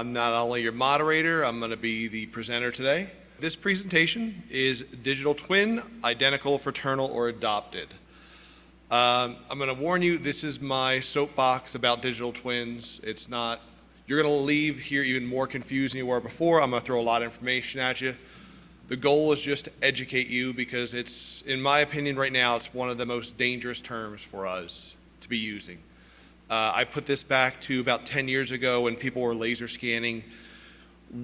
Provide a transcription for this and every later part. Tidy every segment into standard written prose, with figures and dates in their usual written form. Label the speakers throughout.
Speaker 1: I'm not only your moderator, I'm going to be the presenter today. This presentation is digital twin, identical, fraternal, or adopted. I'm going to warn you, this is my soapbox about digital twins. It's not, you're going to leave here even more confused than you were before. I'm going to throw a lot of information at you. The goal is just to educate you because it's, in my opinion right now, it's one of the most dangerous terms for us to be using. I put this back to about 10 years ago when people were laser scanning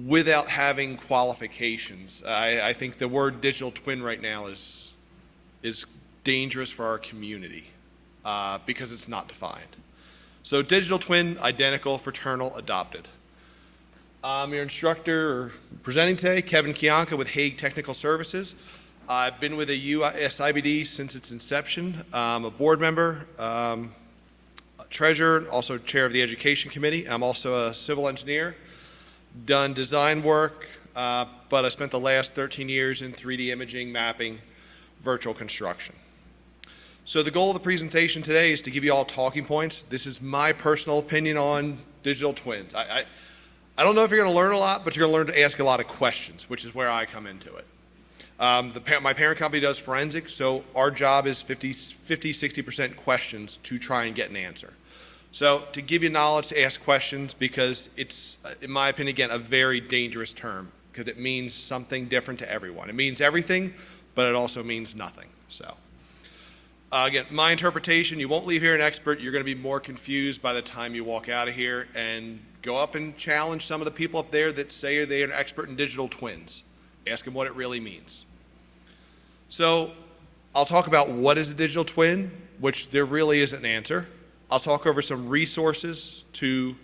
Speaker 1: without having qualifications. I think the word digital twin right now is dangerous for our community because it's not defined. So digital twin, identical, fraternal, adopted. I'm your instructor or presenting today, Kevin Kianka with Hague Technical Services. I've been with the USIBD since its inception. I'm a board member, treasurer, also chair of the education committee. I'm also a civil engineer, done design work, but I spent the last 13 years in 3D imaging, mapping, virtual construction. So the goal of the presentation today is to give you all talking points. This is my personal opinion on digital twins. I don't know if you're going to learn a lot, but you're going to learn to ask a lot of questions, which is where I come into it. My parent company does forensics, so our job is 50-60% questions to try and get an answer. So to give you knowledge, to ask questions, because it's, in my opinion, again, a very dangerous term, because it means something different to everyone. It means everything, but it also means nothing. So again, my interpretation, you won't leave here an expert. You're going to be more confused by the time you walk out of here, and go up and challenge some of the people up there that say they're an expert in digital twins. Ask them what it really means. So I'll talk about what is a digital twin, which there really isn't an answer. I'll talk over some resources to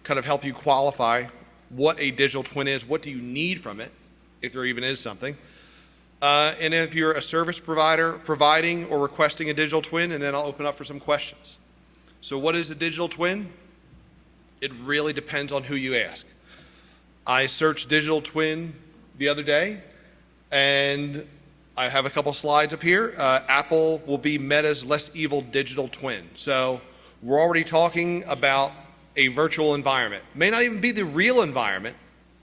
Speaker 1: kind of help you qualify what a digital twin is, what do you need from it, if there even is something. And if you're a service provider providing or requesting a digital twin, and then I'll open up for some questions. So what is a digital twin? It really depends on who you ask. I searched digital twin the other day, and I have a couple slides up here. Apple will be Meta's less evil digital twin. So we're already talking about a virtual environment. May not even be the real environment.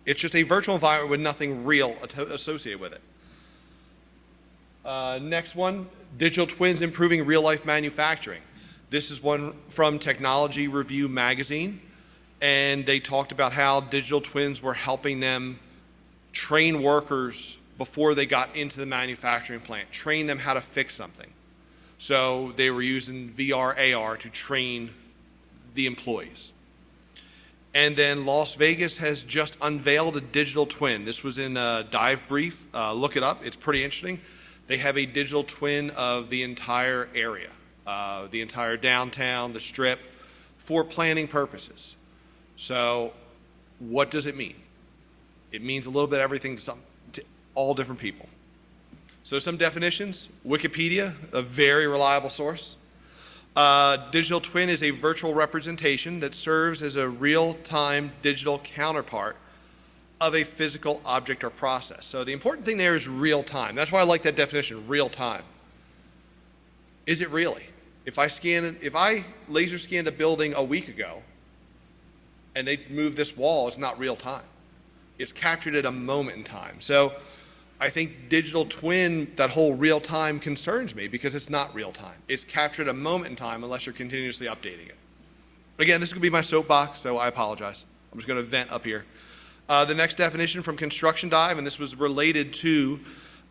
Speaker 1: It's just a virtual environment with nothing real associated with it. Next one, digital twins improving real-life manufacturing. This is one from Technology Review magazine, and they talked about how digital twins were helping them train workers before they got into the manufacturing plant, train them how to fix something. So they were using VR, AR to train the employees. And then Las Vegas has just unveiled a digital twin. This was in a dive brief. Look it up. It's pretty interesting. They have a digital twin of the entire area, the entire downtown, the strip, for planning purposes. So what does it mean? It means a little bit of everything to all different people. So some definitions. Wikipedia, a very reliable source. Digital twin is a virtual representation that serves as a real-time digital counterpart of a physical object or process. So the important thing there is real time. That's why I like that definition, real time. Is it really? If I laser scanned a building a week ago and they moved this wall, it's not real time. It's captured at a moment in time. So I think digital twin, that whole real time concerns me because it's not real time. It's captured at a moment in time unless you're continuously updating it. Again, this is going to be my soapbox, so I apologize. I'm just going to vent up here. The next definition from Construction Dive, and this was related to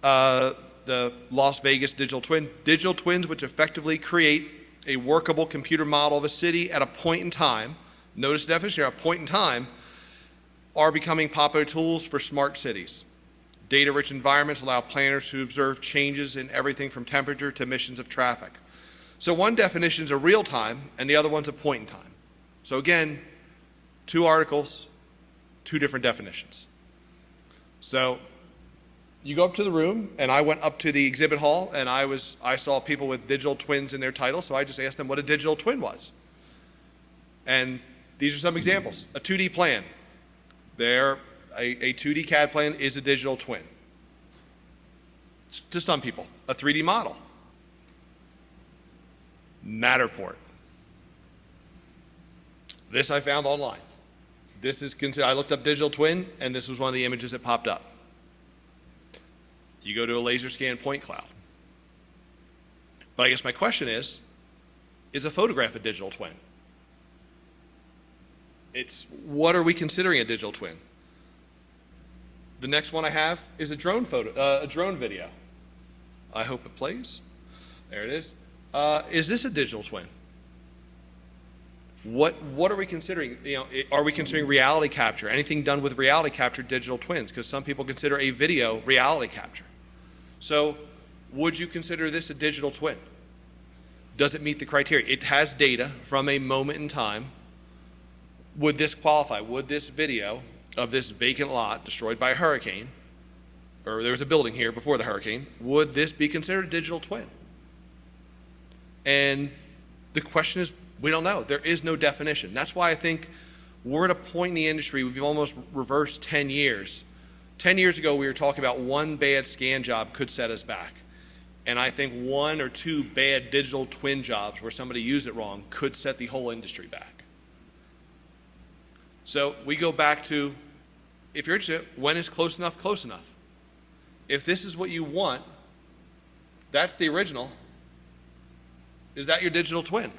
Speaker 1: the Las Vegas digital twin. Digital twins which effectively create a workable computer model of a city at a point in time. Notice the definition here, at a point in time, are becoming popular tools for smart cities. Data-rich environments allow planners to observe changes in everything from temperature to emissions of traffic. So one definition is a real time, and the other one's a point in time. So again, two articles, two different definitions. So you go up to the room, and I went up to the exhibit hall, and I saw people with digital twins in their title, so I just asked them what a digital twin was. And these are some examples. A 2D plan. A 2D CAD plan is a digital twin. To some people, a 3D model. Matterport. This I found online. This is considered, I looked up digital twin, and this was one of the images that popped up. You go to a laser scan point cloud. But I guess my question is a photograph a digital twin? It's, what are we considering a digital twin? The next one I have is a drone video. I hope it plays. There it is. Is this a digital twin? What are we considering? Are we considering reality capture? Anything done with reality capture digital twins? Because some people consider a video reality capture. So would you consider this a digital twin? Does it meet the criteria? It has data from a moment in time. Would this qualify? Would this video of this vacant lot destroyed by a hurricane, or there was a building here before the hurricane, would this be considered a digital twin? And the question is, we don't know. There is no definition. That's why I think we're at a point in the industry, we've almost reversed 10 years. 10 years ago, we were talking about one bad scan job could set us back. And I think one or two bad digital twin jobs where somebody used it wrong could set the whole industry back. So we go back to, if you're interested, when is close enough close enough? If this is what you want, that's the original. Is that your digital twin?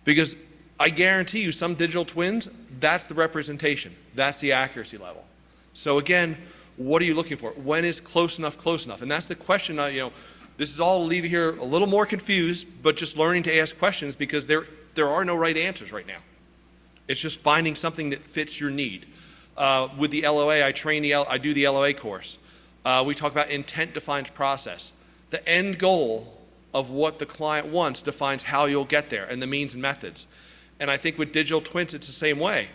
Speaker 1: Because I guarantee you some digital twins, that's the representation. That's the accuracy level. So again, what are you looking for? When is close enough close enough? And that's the question, this is all to leave you here a little more confused, but just learning to ask questions, because there are no right answers right now. It's just finding something that fits your need. With the LOA, I do the LOA course. We talk about intent defines process. The end goal of what the client wants defines how you'll get there and the means and methods. And I think with digital twins, it's the same way.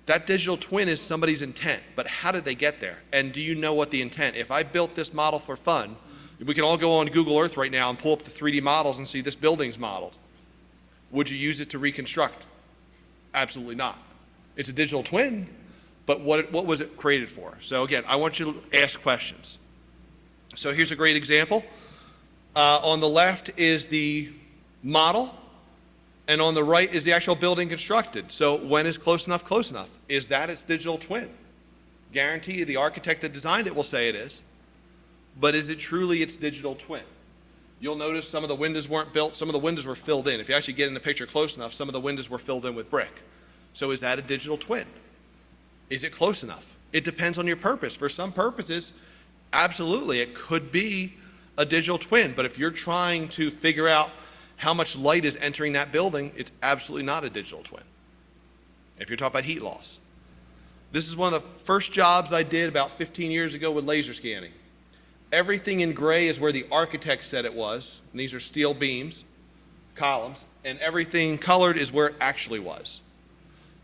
Speaker 1: That digital twin is somebody's intent, but how did they get there? And do you know what the intent? If I built this model for fun, we can all go on Google Earth right now and pull up the 3D models and see this building's modeled. Would you use it to reconstruct? Absolutely not. It's a digital twin, but what was it created for? So again, I want you to ask questions. So here's a great example. On the left is the model, and on the right is the actual building constructed. So when is close enough close enough? Is that its digital twin? Guarantee you the architect that designed it will say it is, but is it truly its digital twin? You'll notice some of the windows weren't built, some of the windows were filled in. If you actually get in the picture close enough, some of the windows were filled in with brick. So is that a digital twin? Is it close enough? It depends on your purpose. For some purposes, absolutely, it could be a digital twin, but if you're trying to figure out how much light is entering that building, it's absolutely not a digital twin. If you're talking about heat loss. This is one of the first jobs I did about 15 years ago with laser scanning. Everything in gray is where the architect said it was, and these are steel beams, columns, and everything colored is where it actually was.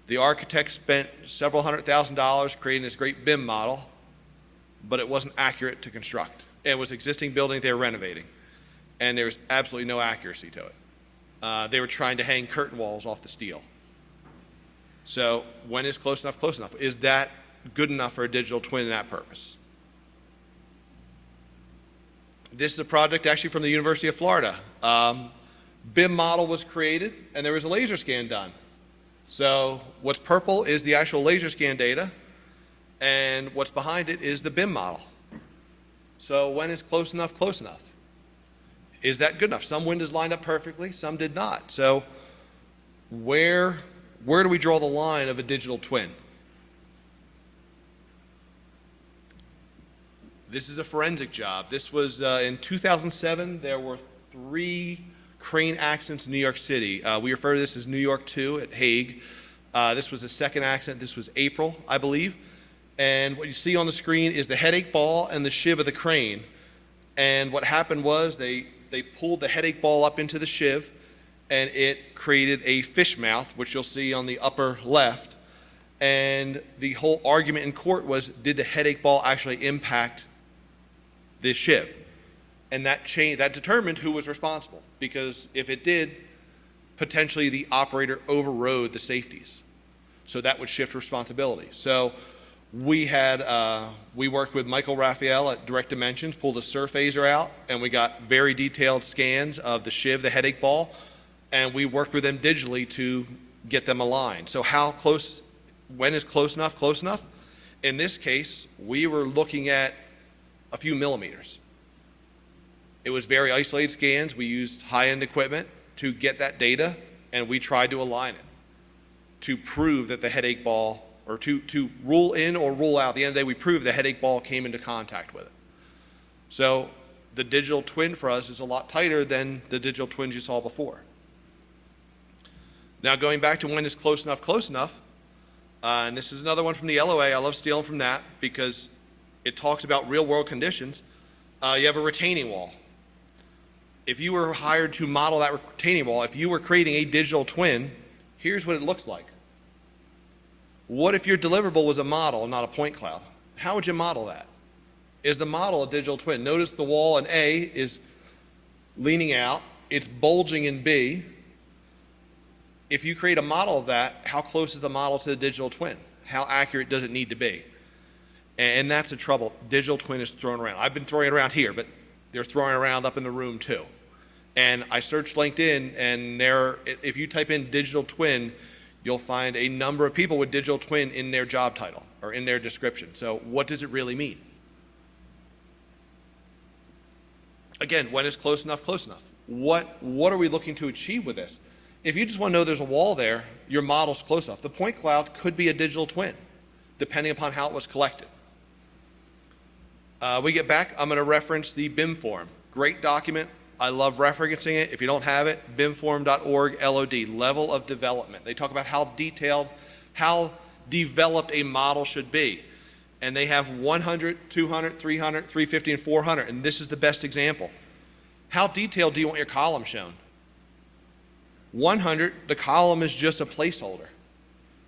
Speaker 1: The architect spent several $100,000 creating this great BIM model, but it wasn't accurate to construct. It was existing building they were renovating, and there was absolutely no accuracy to it. They were trying to hang curtain walls off the steel. So when is close enough close enough? Is that good enough for a digital twin in that purpose? This is a project actually from the University of Florida. BIM model was created, and there was a laser scan done. So what's purple is the actual laser scan data, and what's behind it is the BIM model. So when is close enough close enough? Is that good enough? Some windows lined up perfectly, some did not. So where do we draw the line of a digital twin? This is a forensic job. This was in 2007. There were 3 crane accidents in New York City. We refer to this as New York 2 at Hague. This was the second accident. This was April, I believe. And what you see on the screen is the headache ball and the shiv of the crane. And what happened was they pulled the headache ball up into the shiv, and it created a fish mouth, which you'll see on the upper left. And the whole argument in court was, did the headache ball actually impact the shiv? And that determined who was responsible, because if it did, potentially the operator overrode the safeties. So that would shift responsibility. So we worked with Michael Raphael at Direct Dimensions, pulled a surphaser out, and we got very detailed scans of the shiv, the headache ball, and we worked with them digitally to get them aligned. So how close, when is close enough, close enough? In this case, we were looking at a few millimeters. It was very isolated scans. We used high-end equipment to get that data, and we tried to align it to prove that the headache ball, or to rule in or rule out. At the end of the day, we proved the headache ball came into contact with it. So the digital twin for us is a lot tighter than the digital twins you saw before. Now going back to when is close enough, and this is another one from the LOA. I love stealing from that because it talks about real world conditions. You have a retaining wall. If you were hired to model that retaining wall, if you were creating a digital twin, here's what it looks like. What if your deliverable was a model, not a point cloud? How would you model that? Is the model a digital twin? Notice the wall in A is leaning out. It's bulging in B. If you create a model of that, how close is the model to the digital twin? How accurate does it need to be? And that's the trouble. Digital twin is thrown around. I've been throwing it around here, but they're throwing it around up in the room too. And I searched LinkedIn, and if you type in digital twin, you'll find a number of people with digital twin in their job title or in their description. So what does it really mean? Again, when is close enough, close enough? What are we looking to achieve with this? If you just want to know there's a wall there, your model's close enough. The point cloud could be a digital twin, depending upon how it was collected. We get back, I'm going to reference the BIM form. Great document. I love referencing it. If you don't have it, bimform.org, LOD, level of development. They talk about how detailed, how developed a model should be. And they have 100, 200, 300, 350, and 400. And this is the best example. How detailed do you want your column shown? 100, the column is just a placeholder.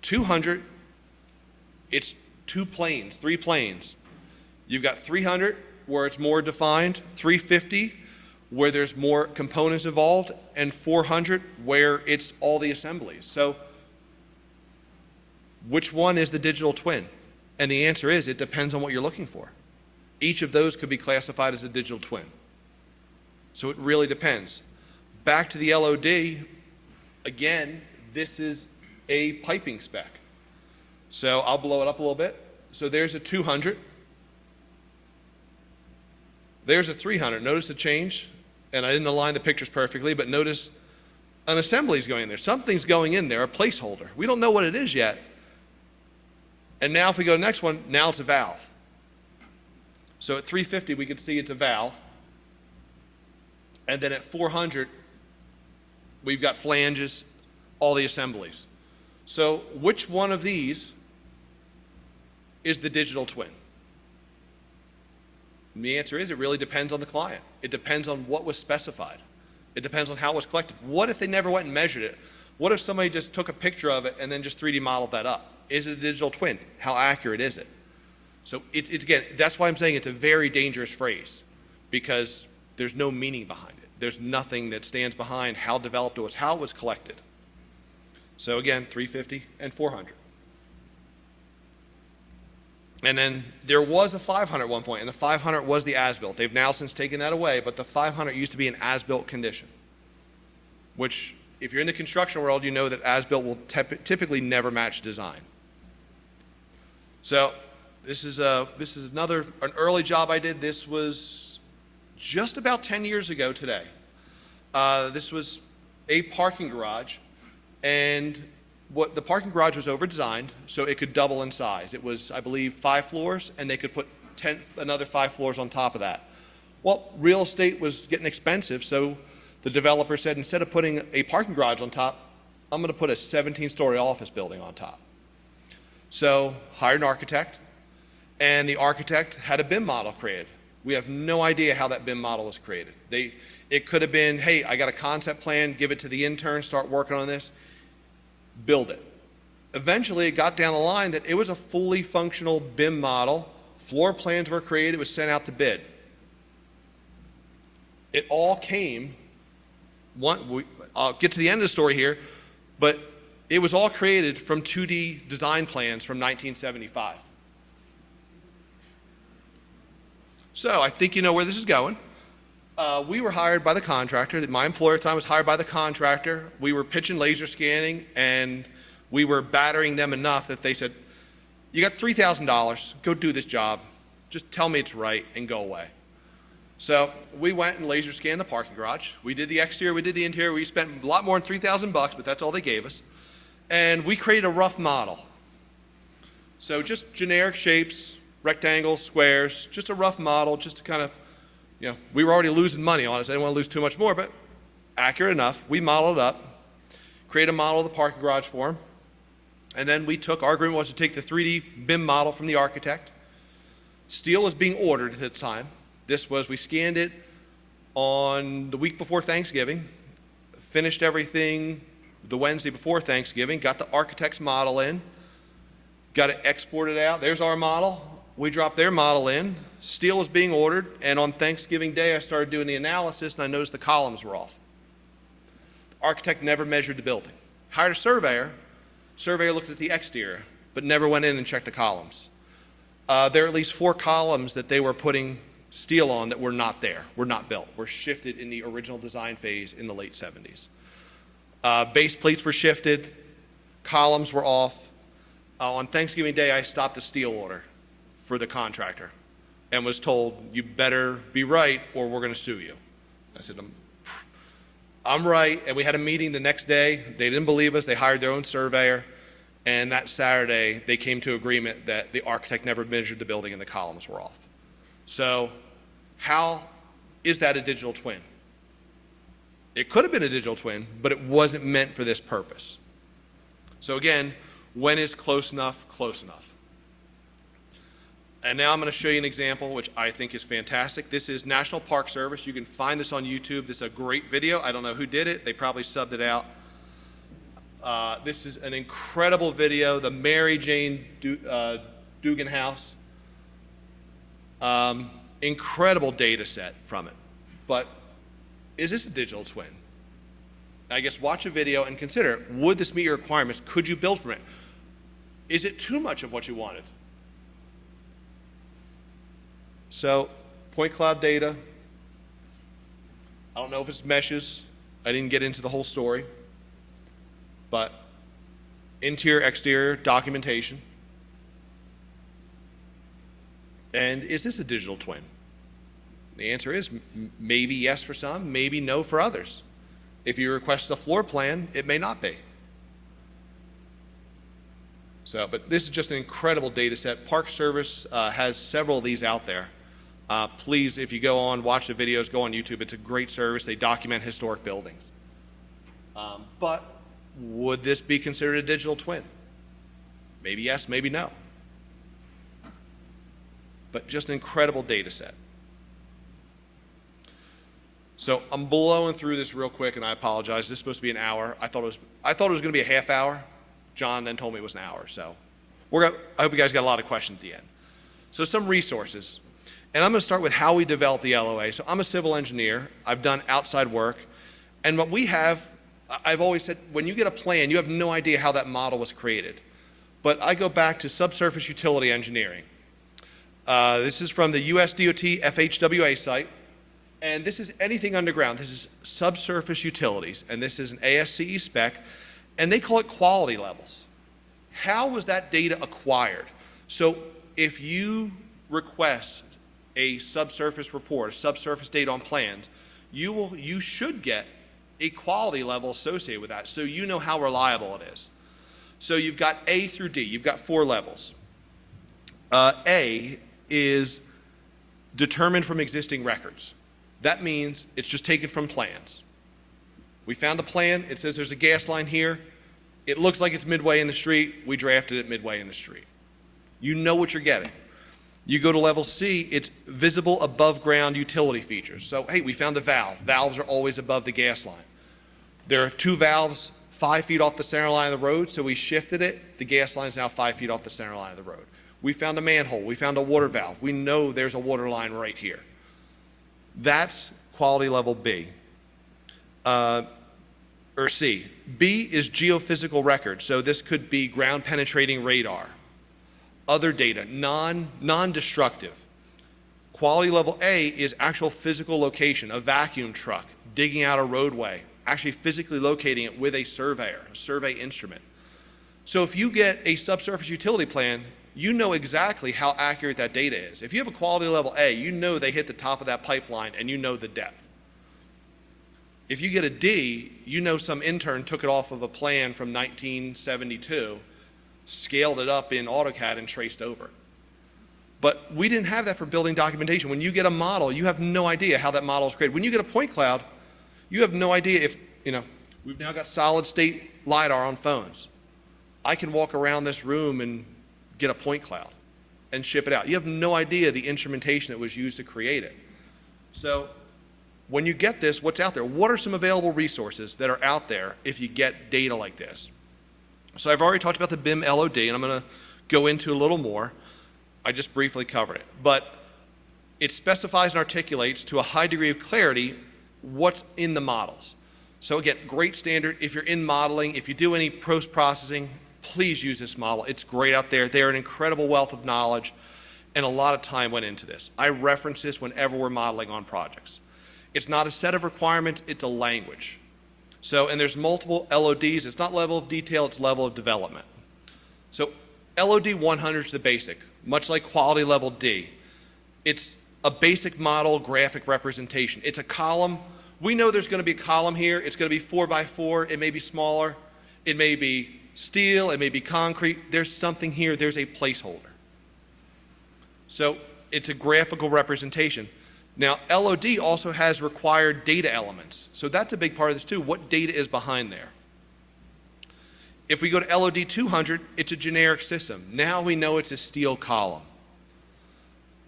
Speaker 1: 200, it's 2 planes, 3 planes. You've got 300 where it's more defined, 350 where there's more components involved, and 400 where it's all the assemblies. So which one is the digital twin? And the answer is it depends on what you're looking for. Each of those could be classified as a digital twin. So it really depends. Back to the LOD, again, this is a piping spec. So I'll blow it up a little bit. So there's a 200. There's a 300. Notice the change. And I didn't align the pictures perfectly, but notice an assembly is going in there. Something's going in there, a placeholder. We don't know what it is yet. And now if we go to the next one, now it's a valve. So at 350, we could see it's a valve. And then at 400, we've got flanges, all the assemblies. So which one of these is the digital twin? And the answer is it really depends on the client. It depends on what was specified. It depends on how it was collected. What if they never went and measured it? What if somebody just took a picture of it and then just 3D modeled that up? Is it a digital twin? How accurate is it? So it's again, that's why I'm saying it's a very dangerous phrase, because there's no meaning behind it. There's nothing that stands behind how developed it was, how it was collected. So again, 350 and 400. And then there was a 500 at one point, and the 500 was the as-built. They've now since taken that away, but the 500 used to be an as-built condition, which if you're in the construction world, you know that as-built will typically never match design. So this is an early job I did. This was just about 10 years ago today. This was a parking garage, and the parking garage was over-designed so it could double in size. It was, I believe, 5 floors, and they could put another 5 floors on top of that. Well, real estate was getting expensive, so the developer said, instead of putting a parking garage on top, I'm going to put a 17-story office building on top. So hired an architect, and the architect had a BIM model created. We have no idea how that BIM model was created. It could have been, hey, I got a concept plan, give it to the intern, start working on this, build it. Eventually, it got down the line that it was a fully functional BIM model. Floor plans were created, it was sent out to bid. It all came, I'll get to the end of the story here, but it was all created from 2D design plans from 1975. So I think you know where this is going. We were hired by the contractor. My employer at the time was hired by the contractor. We were pitching laser scanning, and we were battering them enough that they said, you got $3,000, go do this job. Just tell me it's right and go away. So we went and laser scanned the parking garage. We did the exterior, we did the interior. We spent a lot more than $3,000, but that's all they gave us. And we created a rough model. So just generic shapes, rectangles, squares, just a rough model, just to kind of, we were already losing money on it, so I didn't want to lose too much more, but accurate enough. We modeled it up, created a model of the parking garage for them, and then our agreement was to take the 3D BIM model from the architect. Steel was being ordered at the time. We scanned it on the week before Thanksgiving, finished everything the Wednesday before Thanksgiving, got the architect's model in, got it exported out. There's our model. We dropped their model in. Steel was being ordered, and on Thanksgiving Day, I started doing the analysis, and I noticed the columns were off. The architect never measured the building. Hired a surveyor. Surveyor looked at the exterior, but never went in and checked the columns. There are at least 4 columns that they were putting steel on that were not there, were not built, were shifted in the original design phase in the late 70s. Base plates were shifted, columns were off. On Thanksgiving Day, I stopped the steel order for the contractor and was told, you better be right or we're going to sue you. I said, I'm right, and we had a meeting the next day. They didn't believe us. They hired their own surveyor, and that Saturday, they came to agreement that the architect never measured the building and the columns were off. So how is that a digital twin? It could have been a digital twin, but it wasn't meant for this purpose. So again, when is close enough, close enough? And now I'm going to show you an example which I think is fantastic. This is National Park Service. You can find this on YouTube. This is a great video. I don't know who did it. They probably subbed it out. This is an incredible video, the Mary Jane Dugan House. Incredible data set from it. But is this a digital twin? I guess watch a video and consider, would this meet your requirements? Could you build from it? Is it too much of what you wanted? So, point cloud data. I don't know if it's meshes. I didn't get into the whole story. But interior, exterior, documentation. And is this a digital twin? The answer is maybe yes for some, maybe no for others. If you request a floor plan, it may not be. So, but this is just an incredible data set. Park Service has several of these out there. Please, if you go on, watch the videos, go on YouTube. It's a great service. They document historic buildings. But would this be considered a digital twin? Maybe yes, maybe no. But just an incredible data set. So I'm blowing through this real quick, and I apologize. This is supposed to be an hour. I thought it was going to be a half hour. John then told me it was an hour. So I hope you guys got a lot of questions at the end. So some resources. And I'm going to start with how we develop the LOA. So I'm a civil engineer. I've done outside work. And what we have, I've always said, when you get a plan, you have no idea how that model was created. But I go back to subsurface utility engineering. This is from the US DOT FHWA site. And this is anything underground. This is subsurface utilities. And this is an ASCE spec. And they call it quality levels. How was that data acquired? So if you request a subsurface report, a subsurface data on plans, you should get a quality level associated with that, so you know how reliable it is. So you've got A through D. You've got 4 levels. A is determined from existing records. That means it's just taken from plans. We found a plan. It says there's a gas line here. It looks like it's midway in the street. We drafted it midway in the street. You know what you're getting. You go to level C, it's visible above ground utility features. So, hey, we found a valve. Valves are always above the gas line. There are 2 valves 5 feet off the center line of the road, so we shifted it. The gas line is now 5 feet off the center line of the road. We found a manhole. We found a water valve. We know there's a water line right here. That's quality level B. Or C. B is geophysical record. So this could be ground penetrating radar. Other data, non-destructive. Quality level A is actual physical location, a vacuum truck, digging out a roadway, actually physically locating it with a surveyor, a survey instrument. So if you get a subsurface utility plan, you know exactly how accurate that data is. If you have a quality level A, you know they hit the top of that pipeline and you know the depth. If you get a D, you know some intern took it off of a plan from 1972, scaled it up in AutoCAD and traced over. But we didn't have that for building documentation. When you get a model, you have no idea how that model is created. When you get a point cloud, you have no idea if, we've now got solid state LiDAR on phones. I can walk around this room and get a point cloud and ship it out. You have no idea the instrumentation that was used to create it. So when you get this, what's out there? What are some available resources that are out there if you get data like this? So I've already talked about the BIM LOD, and I'm going to go into a little more. I just briefly covered it. But it specifies and articulates to a high degree of clarity what's in the models. So again, great standard. If you're in modeling, if you do any post-processing, please use this model. It's great out there. They're an incredible wealth of knowledge, and a lot of time went into this. I reference this whenever we're modeling on projects. It's not a set of requirements, it's a language. So, and there's multiple LODs. It's not level of detail, it's level of development. So LOD 100 is the basic, much like quality level D. It's a basic model graphic representation. It's a column. We know there's going to be a column here. It's going to be 4 by 4. It may be smaller. It may be steel. It may be concrete. There's something here. There's a placeholder. So it's a graphical representation. Now, LOD also has required data elements. So that's a big part of this too. What data is behind there? If we go to LOD 200, it's a generic system. Now we know it's a steel column.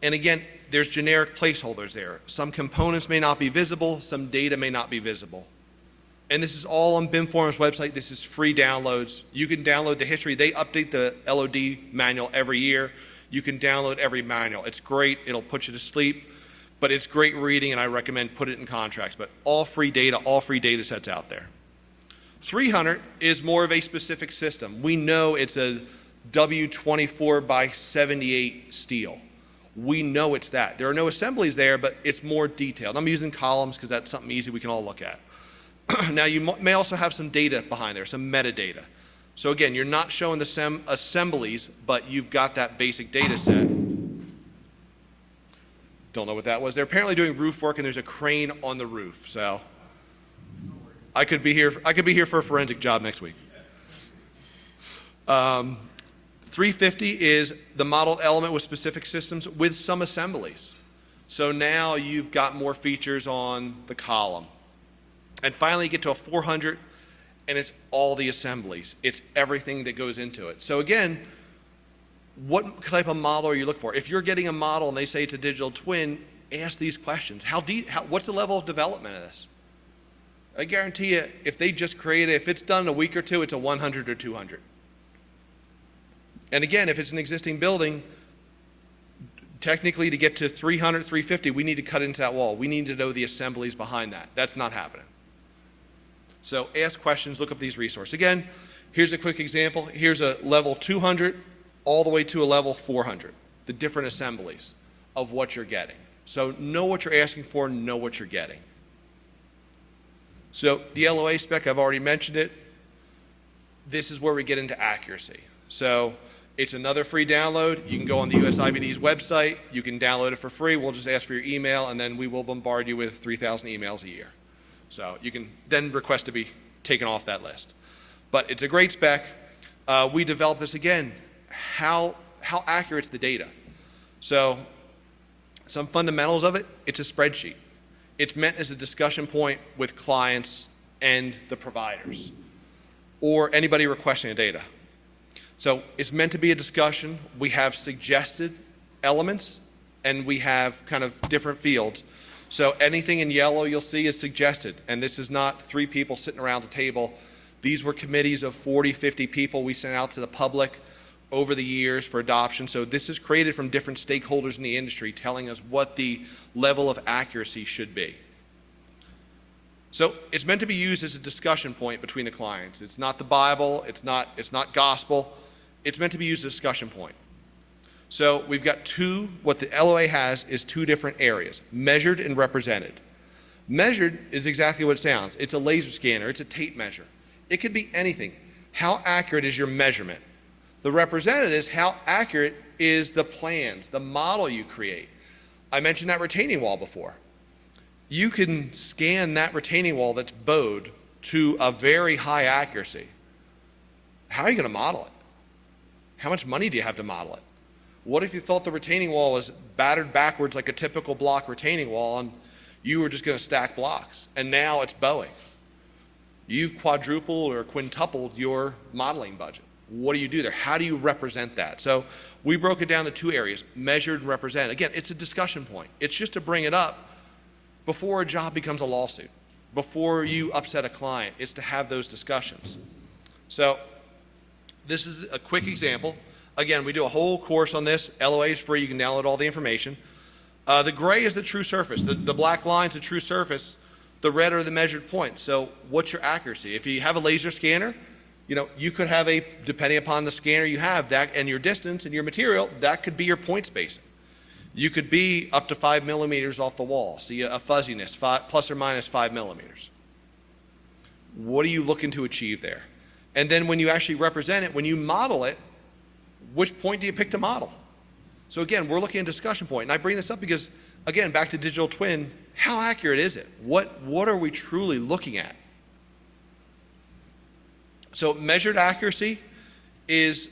Speaker 1: And again, there's generic placeholders there. Some components may not be visible, some data may not be visible. And this is all on BIM Forum's website. This is free downloads. You can download the history. They update the LOD manual every year. You can download every manual. It's great. It'll put you to sleep. But it's great reading, and I recommend put it in contracts. But all free data sets out there. 300 is more of a specific system. We know it's a W24 by 78 steel. We know it's that. There are no assemblies there, but it's more detailed. I'm using columns because that's something easy we can all look at. Now, you may also have some data behind there, some metadata. So again, you're not showing the assemblies, but you've got that basic data set. Don't know what that was. They're apparently doing roof work, and there's a crane on the roof. So I could be here for a forensic job next week. 350 is the modeled element with specific systems with some assemblies. So now you've got more features on the column. And finally you get to a 400, and it's all the assemblies. It's everything that goes into it. So again, what type of model are you looking for? If you're getting a model and they say it's a digital twin, ask these questions. What's the level of development of this? I guarantee you, if they just create it, if it's done in a week or two, it's a 100 or 200. And again, if it's an existing building, technically to get to 300, 350, we need to cut into that wall. We need to know the assemblies behind that. That's not happening. So ask questions, look up these resources. Again, here's a quick example. Here's a level 200 all the way to a level 400, the different assemblies of what you're getting. So know what you're asking for, know what you're getting. So the LOA spec, I've already mentioned it. This is where we get into accuracy. So it's another free download. You can go on the USIBD's website. You can download it for free. We'll just ask for your email, and then we will bombard you with 3,000 emails a year. So you can then request to be taken off that list. But it's a great spec. We developed this again. How accurate is the data? So some fundamentals of it, it's a spreadsheet. It's meant as a discussion point with clients and the providers or anybody requesting the data. So it's meant to be a discussion. We have suggested elements and we have kind of different fields. So anything in yellow you'll see is suggested, and this is not 3 people sitting around a table. These were committees of 40, 50 people we sent out to the public over the years for adoption. So this is created from different stakeholders in the industry telling us what the level of accuracy should be. So it's meant to be used as a discussion point between the clients. It's not the Bible, it's not gospel. It's meant to be used as a discussion point. So we've got what the LOA has is two different areas, measured and represented. Measured is exactly what it sounds. It's a laser scanner, it's a tape measure. It could be anything. How accurate is your measurement? The represented is how accurate is the plans, the model you create. I mentioned that retaining wall before. You can scan that retaining wall that's bowed to a very high accuracy. How are you going to model it? How much money do you have to model it? What if you thought the retaining wall was battered backwards like a typical block retaining wall and you were just going to stack blocks, and now it's bowing? You've quadrupled or quintupled your modeling budget. What do you do there? How do you represent that? So we broke it down to two areas, measured and represented. Again, it's a discussion point. It's just to bring it up before a job becomes a lawsuit, before you upset a client. It's to have those discussions. So this is a quick example. Again, we do a whole course on this. LOA is free. You can download all the information. The gray is the true surface. The black line's the true surface. The red are the measured points. So what's your accuracy? If you have a laser scanner, you could have depending upon the scanner you have, that and your distance and your material, that could be your point spacing. You could be up to 5 millimeters off the wall. See a fuzziness, plus or minus 5 millimeters. What are you looking to achieve there? And then when you actually represent it, when you model it, which point do you pick to model? So again, we're looking at discussion point. And I bring this up because, again, back to digital twin, how accurate is it? What are we truly looking at? So measured accuracy is,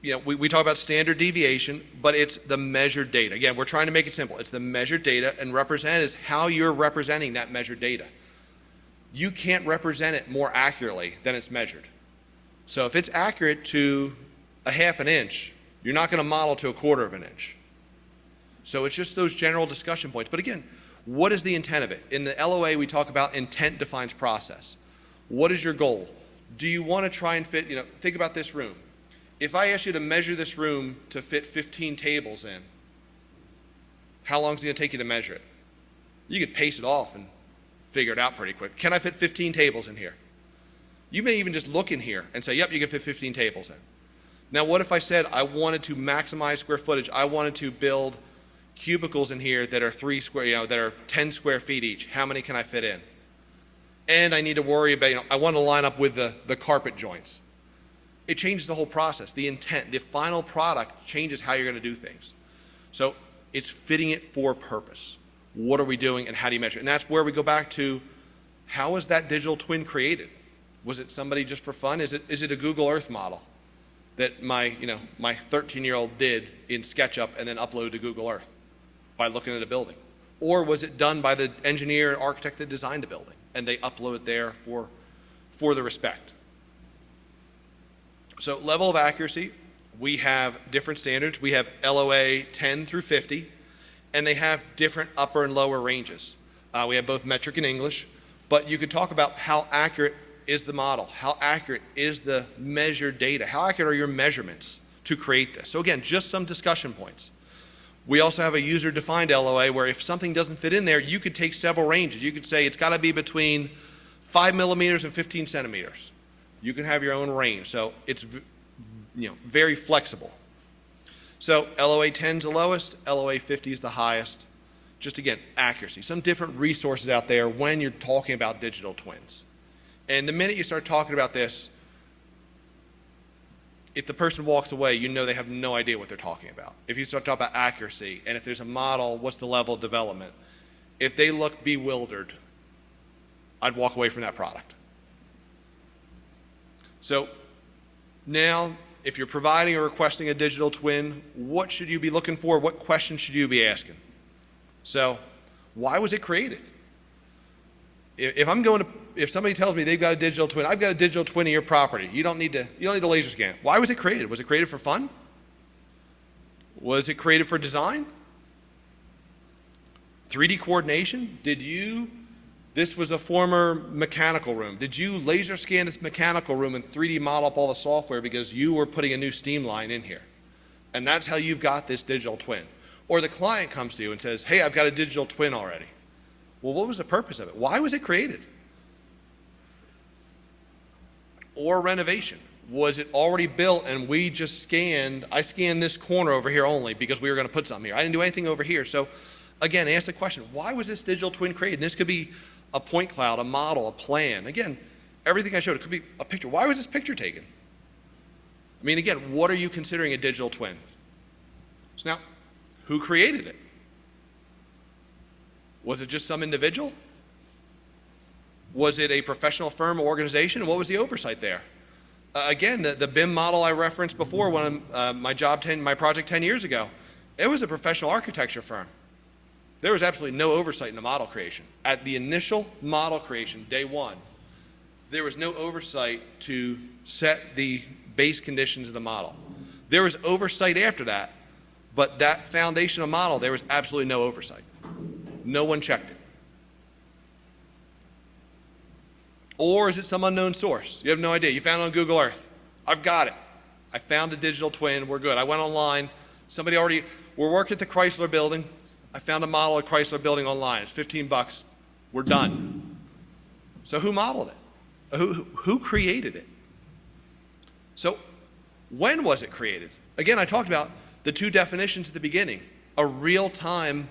Speaker 1: we talk about standard deviation, but it's the measured data. Again, we're trying to make it simple. It's the measured data, and represent is how you're representing that measured data. You can't represent it more accurately than it's measured. So if it's accurate to a half an inch, you're not going to model to a quarter of an inch. So it's just those general discussion points. But again, what is the intent of it? In the LOA, we talk about intent defines process. What is your goal? Do you want to try and fit, think about this room. If I ask you to measure this room to fit 15 tables in, how long is it going to take you to measure it? You could pace it off and figure it out pretty quick. Can I fit 15 tables in here? You may even just look in here and say, yep, you can fit 15 tables in. Now, what if I said I wanted to maximize square footage? I wanted to build cubicles in here that are 10 square feet each. How many can I fit in? And I need to worry about, I want to line up with the carpet joints. It changes the whole process. The intent, the final product changes how you're going to do things. So it's fitting it for purpose. What are we doing and how do you measure it? And that's where we go back to, how was that digital twin created? Was it somebody just for fun? Is it a Google Earth model that my 13-year-old did in SketchUp and then uploaded to Google Earth by looking at a building? Or was it done by the engineer and architect that designed the building and they upload it there for the respect? So level of accuracy, we have different standards. We have LOA 10 through 50, and they have different upper and lower ranges. We have both metric and English, but you could talk about how accurate is the model, how accurate is the measured data, how accurate are your measurements to create this. So again, just some discussion points. We also have a user-defined LOA where if something doesn't fit in there, you could take several ranges. You could say it's got to be between 5 millimeters and 15 centimeters. You can have your own range, so it's very flexible. So LOA 10 is the lowest, LOA 50 is the highest. Just again, accuracy. Some different resources out there when you're talking about digital twins. And the minute you start talking about this, if the person walks away, they have no idea what they're talking about. If you start talking about accuracy, and if there's a model, what's the level of development? If they look bewildered, I'd walk away from that product. So now, if you're providing or requesting a digital twin, what should you be looking for? What questions should you be asking? So, why was it created? If somebody tells me they've got a digital twin, I've got a digital twin of your property. You don't need to laser scan. Why was it created? Was it created for fun? Was it created for design? 3D coordination? This was a former mechanical room. Did you laser scan this mechanical room and 3D model up all the software because you were putting a new steam line in here? And that's how you've got this digital twin. Or the client comes to you and says, hey, I've got a digital twin already. Well, what was the purpose of it? Why was it created? Or renovation. Was it already built and we just I scanned this corner over here only because we were going to put something here. I didn't do anything over here. So again, ask the question, why was this digital twin created? And this could be a point cloud, a model, a plan. Again, everything I showed, it could be a picture. Why was this picture taken? I mean, again, what are you considering a digital twin? So now, who created it? Was it just some individual? Was it a professional firm or organization? What was the oversight there? Again, the BIM model I referenced before, when my project 10 years ago, it was a professional architecture firm. There was absolutely no oversight in the model creation. At the initial model creation, day one, there was no oversight to set the base conditions of the model. There was oversight after that, but that foundational model, there was absolutely no oversight. No one checked it. Or is it some unknown source? You have no idea. You found it on Google Earth. I've got it. I found a digital twin. We're good. I went online. We're working at the Chrysler building. I found a model of Chrysler building online. It's 15 bucks. We're done. So who modeled it? Who created it? So when was it created? Again, I talked about the two definitions at the beginning. A real-time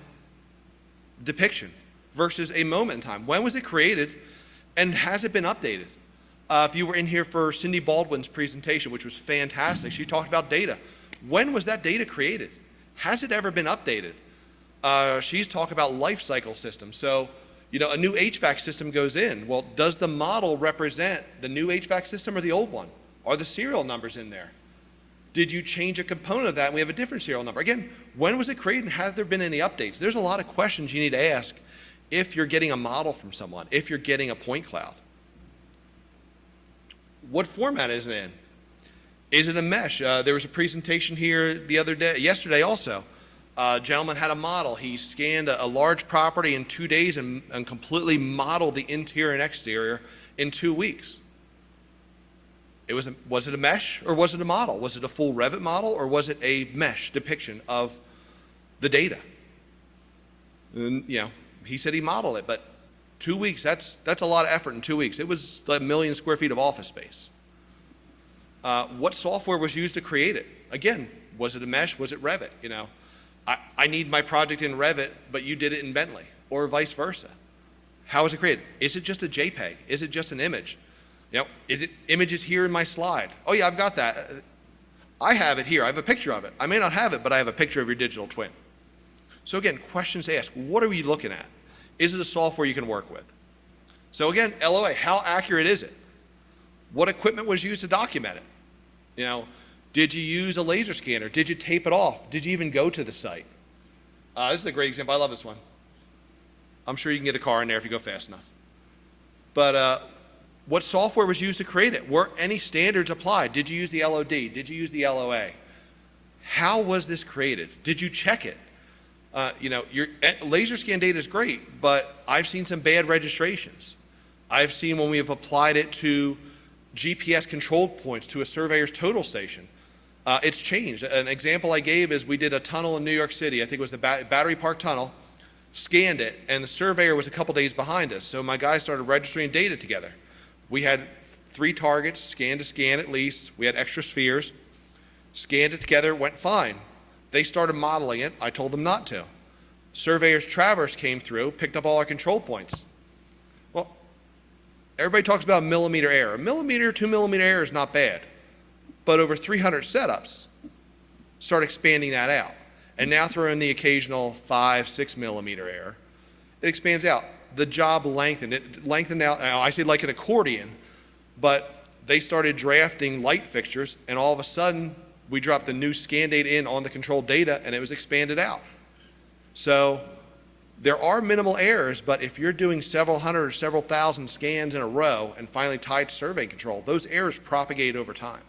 Speaker 1: depiction versus a moment in time. When was it created? And has it been updated? If you were in here for Cindy Baldwin's presentation, which was fantastic, she talked about data. When was that data created? Has it ever been updated? She's talking about life cycle systems. So, a new HVAC system goes in. Well, does the model represent the new HVAC system or the old one? Are the serial numbers in there? Did you change a component of that and we have a different serial number? Again, when was it created and has there been any updates? There's a lot of questions you need to ask if you're getting a model from someone, if you're getting a point cloud. What format is it in? Is it a mesh? There was a presentation here yesterday also. A gentleman had a model. He scanned a large property in 2 days and completely modeled the interior and exterior in 2 weeks. Was it a mesh or was it a model? Was it a full Revit model or was it a mesh depiction of the data? And, he said he modeled it, but 2 weeks, that's a lot of effort in 2 weeks. It was like 1 million square feet of office space. What software was used to create it? Again, was it a mesh? Was it Revit? I need my project in Revit, but you did it in Bentley, or vice versa. How was it created? Is it just a JPEG? Is it just an image? Is it images here in my slide? Oh yeah, I've got that. I have it here. I have a picture of it. I may not have it, but I have a picture of your digital twin. So again, questions to ask. What are we looking at? Is it a software you can work with? So again, LOA, how accurate is it? What equipment was used to document it? Did you use a laser scanner? Did you tape it off? Did you even go to the site? This is a great example. I love this one. I'm sure you can get a car in there if you go fast enough. But what software was used to create it? Were any standards applied? Did you use the LOD? Did you use the LOA? How was this created? Did you check it? Your laser scan data is great, but I've seen some bad registrations. I've seen when we have applied it to GPS control points to a surveyor's total station. It's changed. An example I gave is we did a tunnel in New York City. I think it was the Battery Park Tunnel. Scanned it, and the surveyor was a couple days behind us. So my guys started registering data together. We had 3 targets, scan to scan at least. We had extra spheres. Scanned it together, went fine. They started modeling it. I told them not to. Surveyor's traverse came through, picked up all our control points. Well, everybody talks about millimeter error. 1 millimeter, 2 millimeter error is not bad. But over 300 setups, start expanding that out. And now throw in the occasional 5, 6 millimeter error. It expands out. The job lengthened. It lengthened out. Now, I say like an accordion, but they started drafting light fixtures, and all of a sudden, we dropped the new scan data in on the controlled data, and it was expanded out. So there are minimal errors, but if you're doing several hundred or several thousand scans in a row and finally tied to survey control, those errors propagate over time.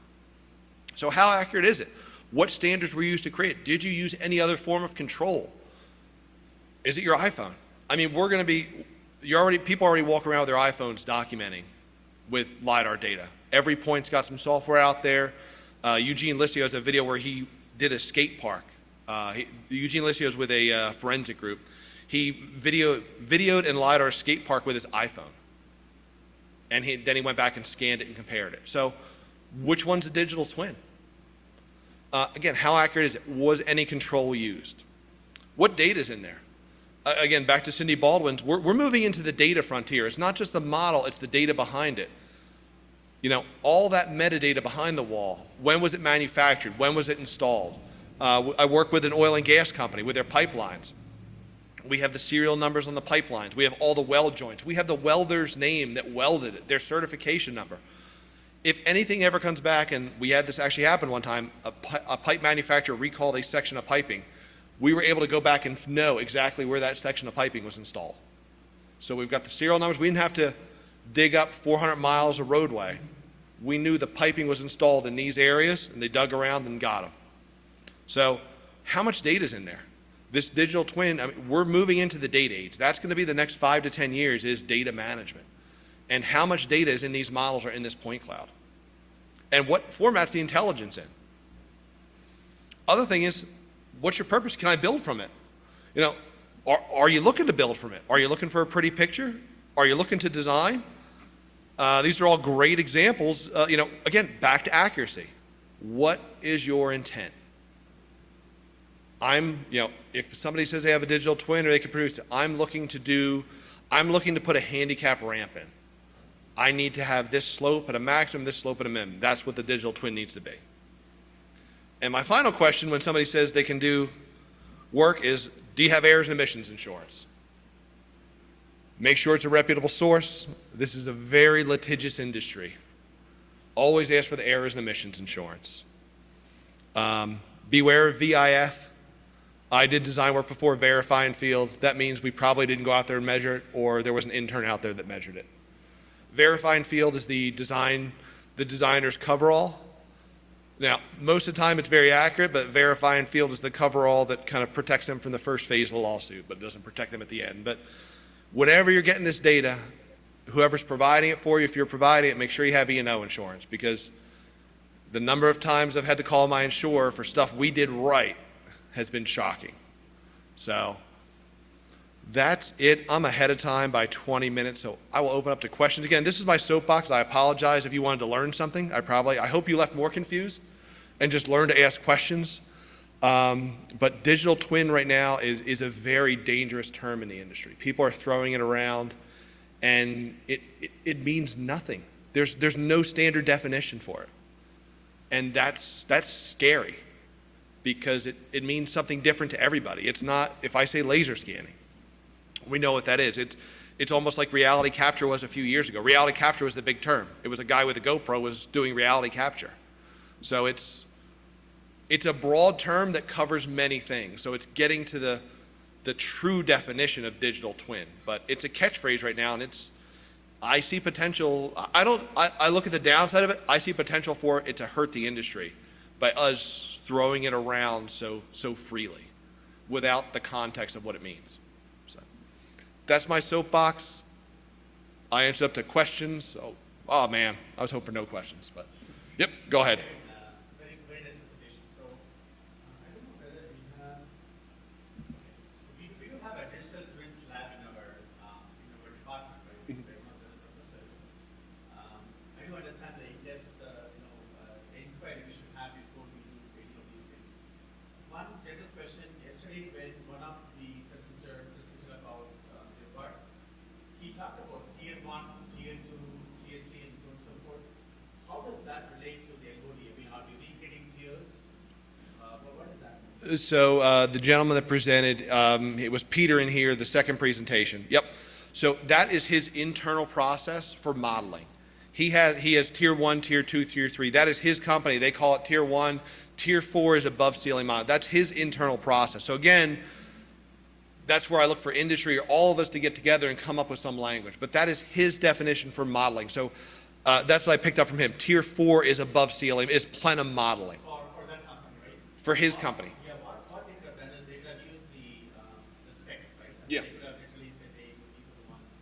Speaker 1: So how accurate is it? What standards were used to create? Did you use any other form of control? Is it your iPhone? I mean, people already walk around with their iPhones documenting with LiDAR data. Every point's got some software out there. Eugene Lissio has a video where he did a skate park. Eugene Lissio is with a forensic group. He videoed and LiDAR a skate park with his iPhone. And then he went back and scanned it and compared it. So Which one's a digital twin? Again, how accurate is it? Was any control used? What data is in there? Again, back to Cindy Baldwin's, we're moving into the data frontier. It's not just the model, it's the data behind it. You know, all that metadata behind the wall. When was it manufactured? When was it installed? I work with an oil and gas company with their pipelines. We have the serial numbers on the pipelines. We have all the weld joints. We have the welder's name that welded it, their certification number. If anything ever comes back, and we had this actually happen one time, a pipe manufacturer recalled a section of piping, we were able to go back and know exactly where that section of piping was installed. So we've got the serial numbers. We didn't have to dig up 400 miles of roadway. We knew the piping was installed in these areas, and they dug around and got them. So how much data is in there? This digital twin, I mean, we're moving into the data age. That's going to be the next 5 to 10 years is data management. And how much data is in these models or in this point cloud? And what format's the intelligence in? Other thing is, what's your purpose? Can I build from it? You know, are you looking to build from it? Are you looking for a pretty picture? Are you looking to design? These are all great examples. You know, again, back to accuracy. What is your intent? You know, if somebody says they have a digital twin or they can produce it, I'm looking to put a handicap ramp in. I need to have this slope at a maximum, this slope at a minimum. That's what the digital twin needs to be. And my final question when somebody says they can do work is, do you have errors and emissions insurance? Make sure it's a reputable source. This is a very litigious industry. Always ask for the errors and emissions insurance. Beware of VIF. I did design work before, verify and field. That means we probably didn't go out there and measure it, or there was an intern out there that measured it. Verify and field is the designer's coverall. Now, most of the time it's very accurate, but verify and field is the coverall that kind of protects them from the first phase of the lawsuit, but doesn't protect them at the end. But whenever you're getting this data, whoever's providing it for you, if you're providing it, make sure you have E&O insurance, because the number of times I've had to call my insurer for stuff we did right has been shocking. So that's it. I'm ahead of time by 20 minutes, so I will open up to questions. Again, this is my soapbox. I apologize if you wanted to learn something. I hope you left more confused and just learned to ask questions. But digital twin right now is a very dangerous term in the industry. People are throwing it around, and it means nothing. There's no standard definition for it. And that's scary, because it means something different to everybody. It's not, if I say laser scanning, we know what that is. It's almost like reality capture was a few years ago. Reality capture was the big term. It was a guy with a GoPro was doing reality capture. So it's a broad term that covers many things. So it's getting to the true definition of digital twin. But it's a catchphrase right now, and I see potential. I look at the downside of it. I see potential for it to hurt the industry by us throwing it around so freely without the context of what it means. So that's my soapbox. I answered up to questions. So, oh man, I was hoping for no questions, but yep, go ahead.
Speaker 2: Very nice presentation. So I don't know whether we have. So we do have a digital twins lab in our department, right? One of the professors. I do understand the in-depth, inquiry we should have before we do any of these things. One general question: yesterday, when one of the presented about their work, he talked about tier 1, tier 2, tier 3, and so on and so forth. How does that relate to the LOD? I mean, are we recreating tiers? What is that?
Speaker 1: So the gentleman that presented, it was Peter in here, the second presentation. Yep. So that is his internal process for modeling. He has tier 1, tier 2, tier 3. That is his company. They call it tier 1. Tier 4 is above ceiling model. That's his internal process. So again, that's where I look for industry or all of us to get together and come up with some language. But that is his definition for modeling. So that's what I picked up from him. Tier 4 is above ceiling, is plenum modeling.
Speaker 2: For that company, right?
Speaker 1: For his company.
Speaker 2: Yeah, what they could have done is they could have used the spec, right?
Speaker 1: Yeah.
Speaker 2: They could have literally said, hey, these are the ones.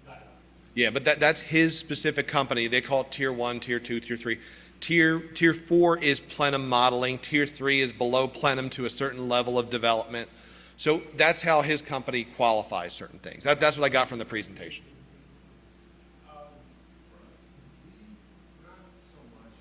Speaker 2: Got it.
Speaker 1: Yeah, but that's his specific company. They call it tier 1, tier 2, tier 3. Tier 4 is plenum modeling. Tier 3 is below plenum to a certain level of development. So that's how his company qualifies certain things. That's what I got from the presentation.
Speaker 3: Not so much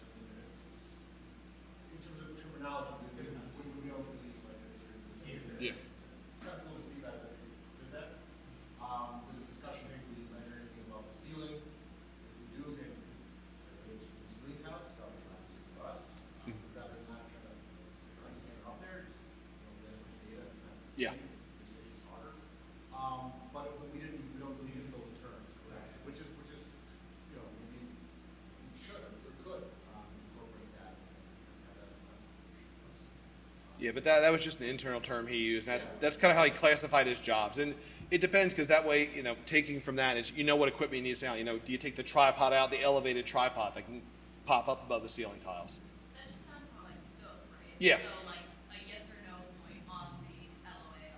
Speaker 1: Yeah, but that was just an internal term he used. That's kind of how he classified his jobs. And it depends because that way, taking from that is what equipment you need to sound. Do you take the tripod out, the elevated tripod that can pop up above the ceiling tiles?
Speaker 3: That just sounds more like scope, right?
Speaker 1: Yeah.
Speaker 3: So like a yes or no point on the LOA.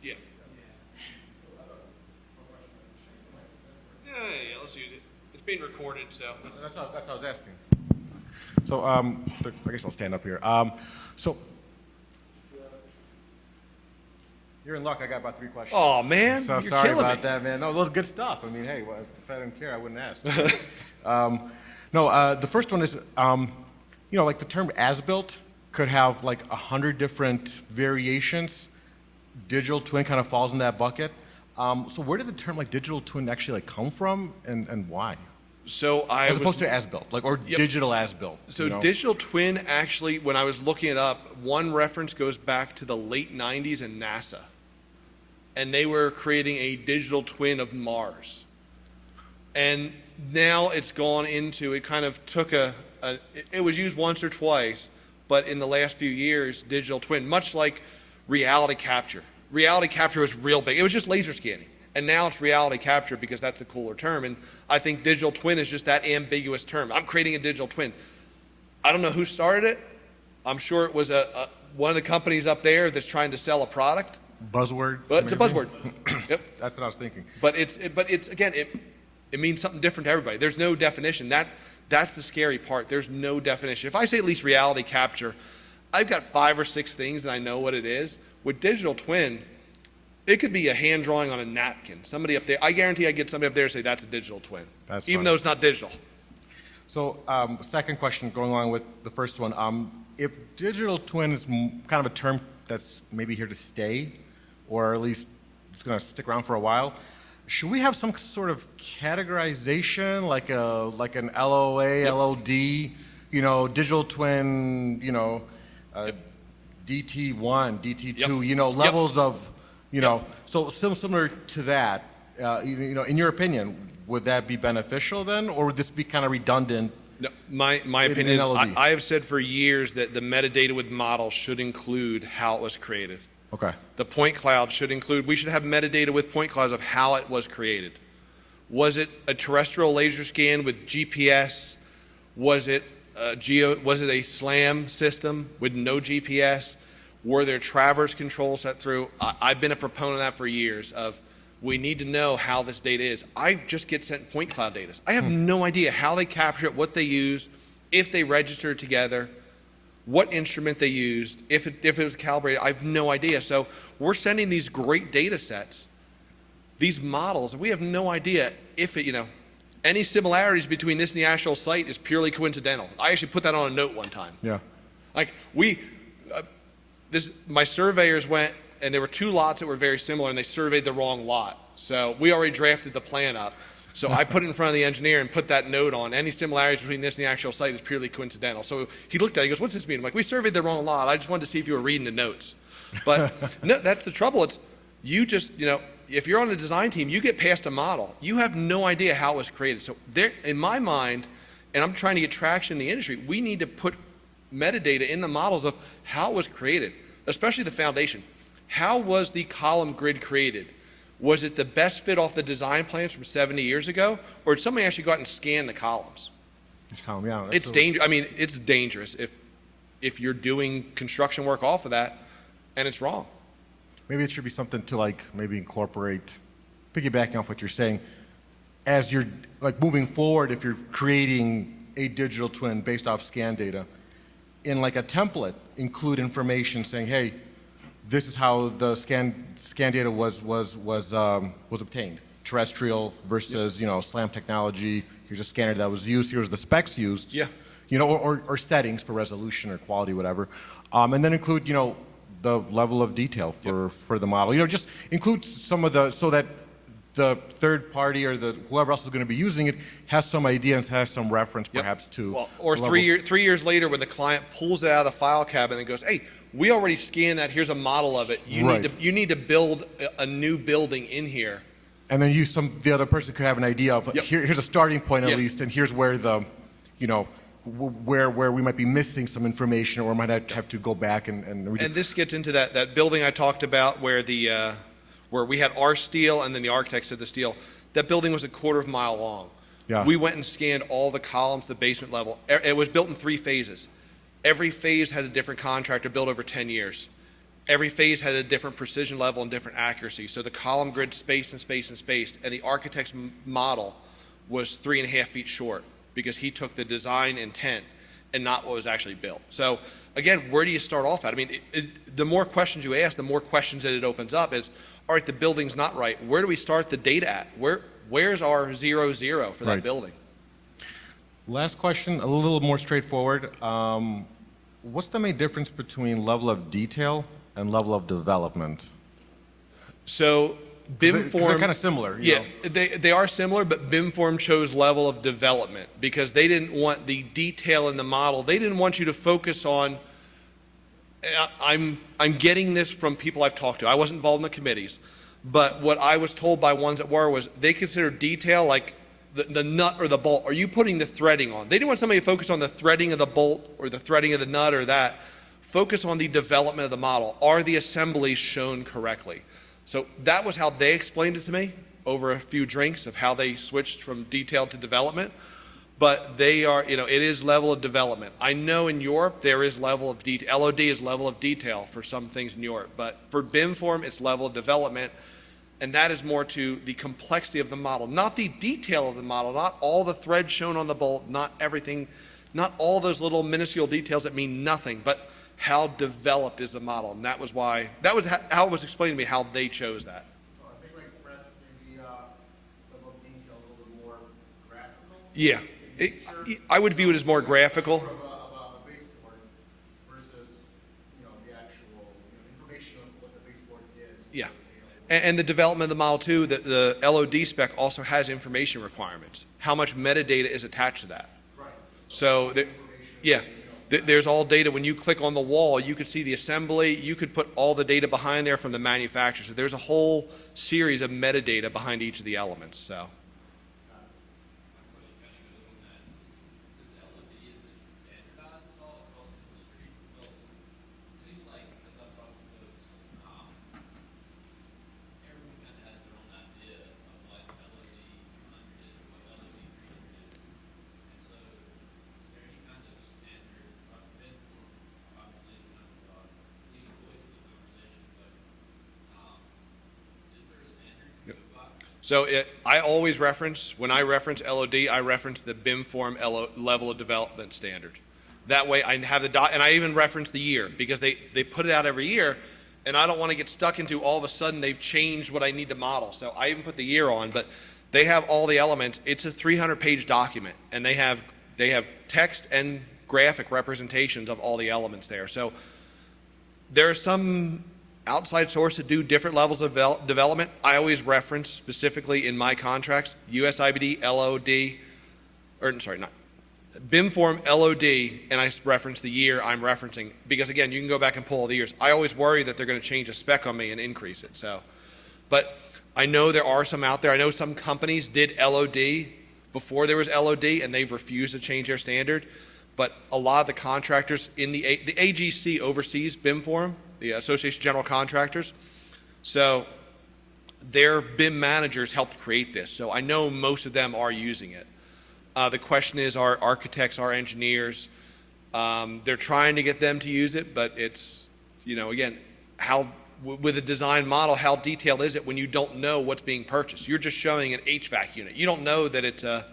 Speaker 1: Yeah. Yeah, let's use it. It's being recorded, so.
Speaker 4: That's what I was asking. So, I guess I'll stand up here. So, you're in luck. I got about 3 questions.
Speaker 1: Oh, man.
Speaker 4: So
Speaker 1: you're
Speaker 4: sorry
Speaker 1: killing
Speaker 4: about
Speaker 1: me.
Speaker 4: that, man. No, that was good stuff. I mean, hey, if I didn't care, I wouldn't ask. The first one is, like the term as-built could have like 100 different variations. Digital twin kind of falls in that bucket. So where did the term like digital twin actually like come from, and why?
Speaker 1: So
Speaker 4: As opposed to as-built, or
Speaker 1: Yep.
Speaker 4: digital as-built.
Speaker 1: So digital twin actually, when I was looking it up, one reference goes back to the late 90s and NASA. And they were creating a digital twin of Mars. And now it's gone into, it kind of took it was used once or twice, but in the last few years, digital twin, much like reality capture. Reality capture was real big. It was just laser scanning. And now it's reality capture because that's a cooler term. And I think digital twin is just that ambiguous term. I'm creating a digital twin. I don't know who started it. I'm sure it was one of the companies up there that's trying to sell a product.
Speaker 4: Buzzword.
Speaker 1: But it's a
Speaker 4: maybe?
Speaker 1: buzzword. Yep. That's
Speaker 4: what I was thinking.
Speaker 1: But it's again, it means something different to everybody. There's no definition. That's the scary part. There's no definition. If I say at least reality capture, I've got 5 or 6 things and I know what it is. With digital twin, it could be a hand drawing on a napkin. Somebody up there, I guarantee I get somebody up there to say that's a digital twin,
Speaker 4: That's
Speaker 1: even
Speaker 4: fine.
Speaker 1: though it's not digital.
Speaker 4: So, second question, going along with the first one, if digital twin is kind of a term that's maybe here to stay, or at least it's going to stick around for a while, should we have some sort of categorization, like an LOA, LOD, digital twin, DT1, DT2,
Speaker 1: Yep.
Speaker 4: levels of, so similar to that, in your opinion, would that be beneficial then, or would this be kind of redundant?
Speaker 1: No, my
Speaker 4: in
Speaker 1: opinion,
Speaker 4: LOD?
Speaker 1: I have said for years that the metadata with models should include how it was created.
Speaker 4: Okay.
Speaker 1: The point cloud should include, we should have metadata with point clouds of how it was created. Was it a terrestrial laser scan with GPS? Was it a SLAM system with no GPS? Were there traverse controls set through? I've been a proponent of that for years of we need to know how this data is. I just get sent point cloud data. I have no idea how they capture it, what they use, if they register it together, what instrument they used, if it was calibrated. I have no idea. So we're sending these great data sets, these models, and we have no idea if any similarities between this and the actual site is purely coincidental. I actually put that on a note one time.
Speaker 4: Yeah.
Speaker 1: Like my surveyors went, and there were 2 lots that were very similar, and they surveyed the wrong lot. So we already drafted the plan up. So I put it in front of the engineer and put that note on. Any similarities between this and the actual site is purely coincidental. So he looked at it, he goes, what's this mean? I'm like, we surveyed the wrong lot. I just wanted to see if you were reading the notes. But no, that's the trouble. It's you just, if you're on the design team, you get past a model. You have no idea how it was created. So there, in my mind, and I'm trying to get traction in the industry, we need to put metadata in the models of how it was created, especially the foundation. How was the column grid created? Was it the best fit off the design plans from 70 years ago? Or did somebody actually go out and scan the columns?
Speaker 4: Yeah,
Speaker 1: It's dangerous. I mean, it's dangerous if you're doing construction work off of that and it's wrong.
Speaker 4: Maybe it should be something to maybe incorporate, piggybacking off what you're saying, as you're moving forward, if you're creating a digital twin based off scan data, in a template, include information saying, hey, this is how the scan data was obtained. Terrestrial versus SLAM technology. Here's a scanner that was used. Here's the specs used.
Speaker 1: Yeah.
Speaker 4: Or settings for resolution or quality, whatever. And then include the level of detail for the model. Just include some of so that the third party or whoever else is going to be using it has some idea and has some reference perhaps to.
Speaker 1: Well, or 3 years later when the client pulls it out of the file cabinet and goes, hey, we already scanned that. Here's a model of it. You need to build a new building in here.
Speaker 4: And then the other person could have an idea of here's a starting point at least, and here's where the where we might be missing some information or might have to go back and read
Speaker 1: And this gets into that building I talked about where where we had our steel and then the architect said the steel. That building was a quarter of a mile long.
Speaker 4: Yeah.
Speaker 1: We went and scanned all the columns, the basement level. It was built in 3 phases. Every phase had a different contractor built over 10 years. Every phase had a different precision level and different accuracy. So the column grid spaced and spaced and spaced. And the architect's model was 3.5 feet short because he took the design intent and not what was actually built. So again, where do you start off at? I mean, the more questions you ask, the more questions that it opens up is, all right, the building's not right. Where do we start the data at? Where's our 0, 0 for that
Speaker 4: Right.
Speaker 1: building?
Speaker 4: Last question, a little more straightforward. What's the main difference between level of detail and level of development?
Speaker 1: So BIM
Speaker 4: They're
Speaker 1: form,
Speaker 4: kind of similar. You
Speaker 1: yeah,
Speaker 4: know?
Speaker 1: they are similar, but BIM form chose level of development because they didn't want the detail in the model. They didn't want you to focus on. I'm getting this from people I've talked to. I wasn't involved in the committees, but what I was told by ones that were was they consider detail like the nut or the bolt. Are you putting the threading on? They didn't want somebody to focus on the threading of the bolt or the threading of the nut or that. Focus on the development of the model. Are the assemblies shown correctly? So that was how they explained it to me over a few drinks of how they switched from detail to development. But they are, it is level of development. I know in Europe there is level of detail. LOD is level of detail for some things in Europe. But for BIM form, it's level of development. And that is more to the complexity of the model, not the detail of the model, not all the threads shown on the bolt, not everything, not all those little minuscule details that mean nothing, but how developed is the model. And that was how it was explained to me how they chose that.
Speaker 2: So I think like perhaps maybe level of detail is a little more graphical.
Speaker 1: Yeah, I would view it as more graphical.
Speaker 2: More of a baseboard versus, the actual information of what the baseboard is.
Speaker 1: Yeah. And the development of the model too, the LOD spec also has information requirements. How much metadata is attached to that?
Speaker 2: Right.
Speaker 1: So, there's all data. When you click on the wall, you could see the assembly. You could put all the data behind there from the manufacturer. So there's a whole series of metadata behind each of the elements. So. So I always reference, when I reference LOD, I reference the BIM form level of development standard. That way I have and I even reference the year because they put it out every year and I don't want to get stuck into all of a sudden they've changed what I need to model. So I even put the year on, but they have all the elements. It's a 300-page document and they have text and graphic representations of all the elements there. So there are some outside source to do different levels of development. I always reference specifically in my contracts, USIBD, LOD, BIM form, LOD, and I reference the year I'm referencing because again, you can go back and pull all the years. I always worry that they're going to change a spec on me and increase it. So, but I know there are some out there. I know some companies did LOD before there was LOD and they've refused to change their standard. But a lot of the contractors in the AGC oversees BIM form, the Association of General Contractors. So their BIM managers helped create this. So I know most of them are using it. The question is, our architects, our engineers, they're trying to get them to use it, but it's, again, with a design model, how detailed is it when you don't know what's being purchased? You're just showing an HVAC unit. You don't know that it's a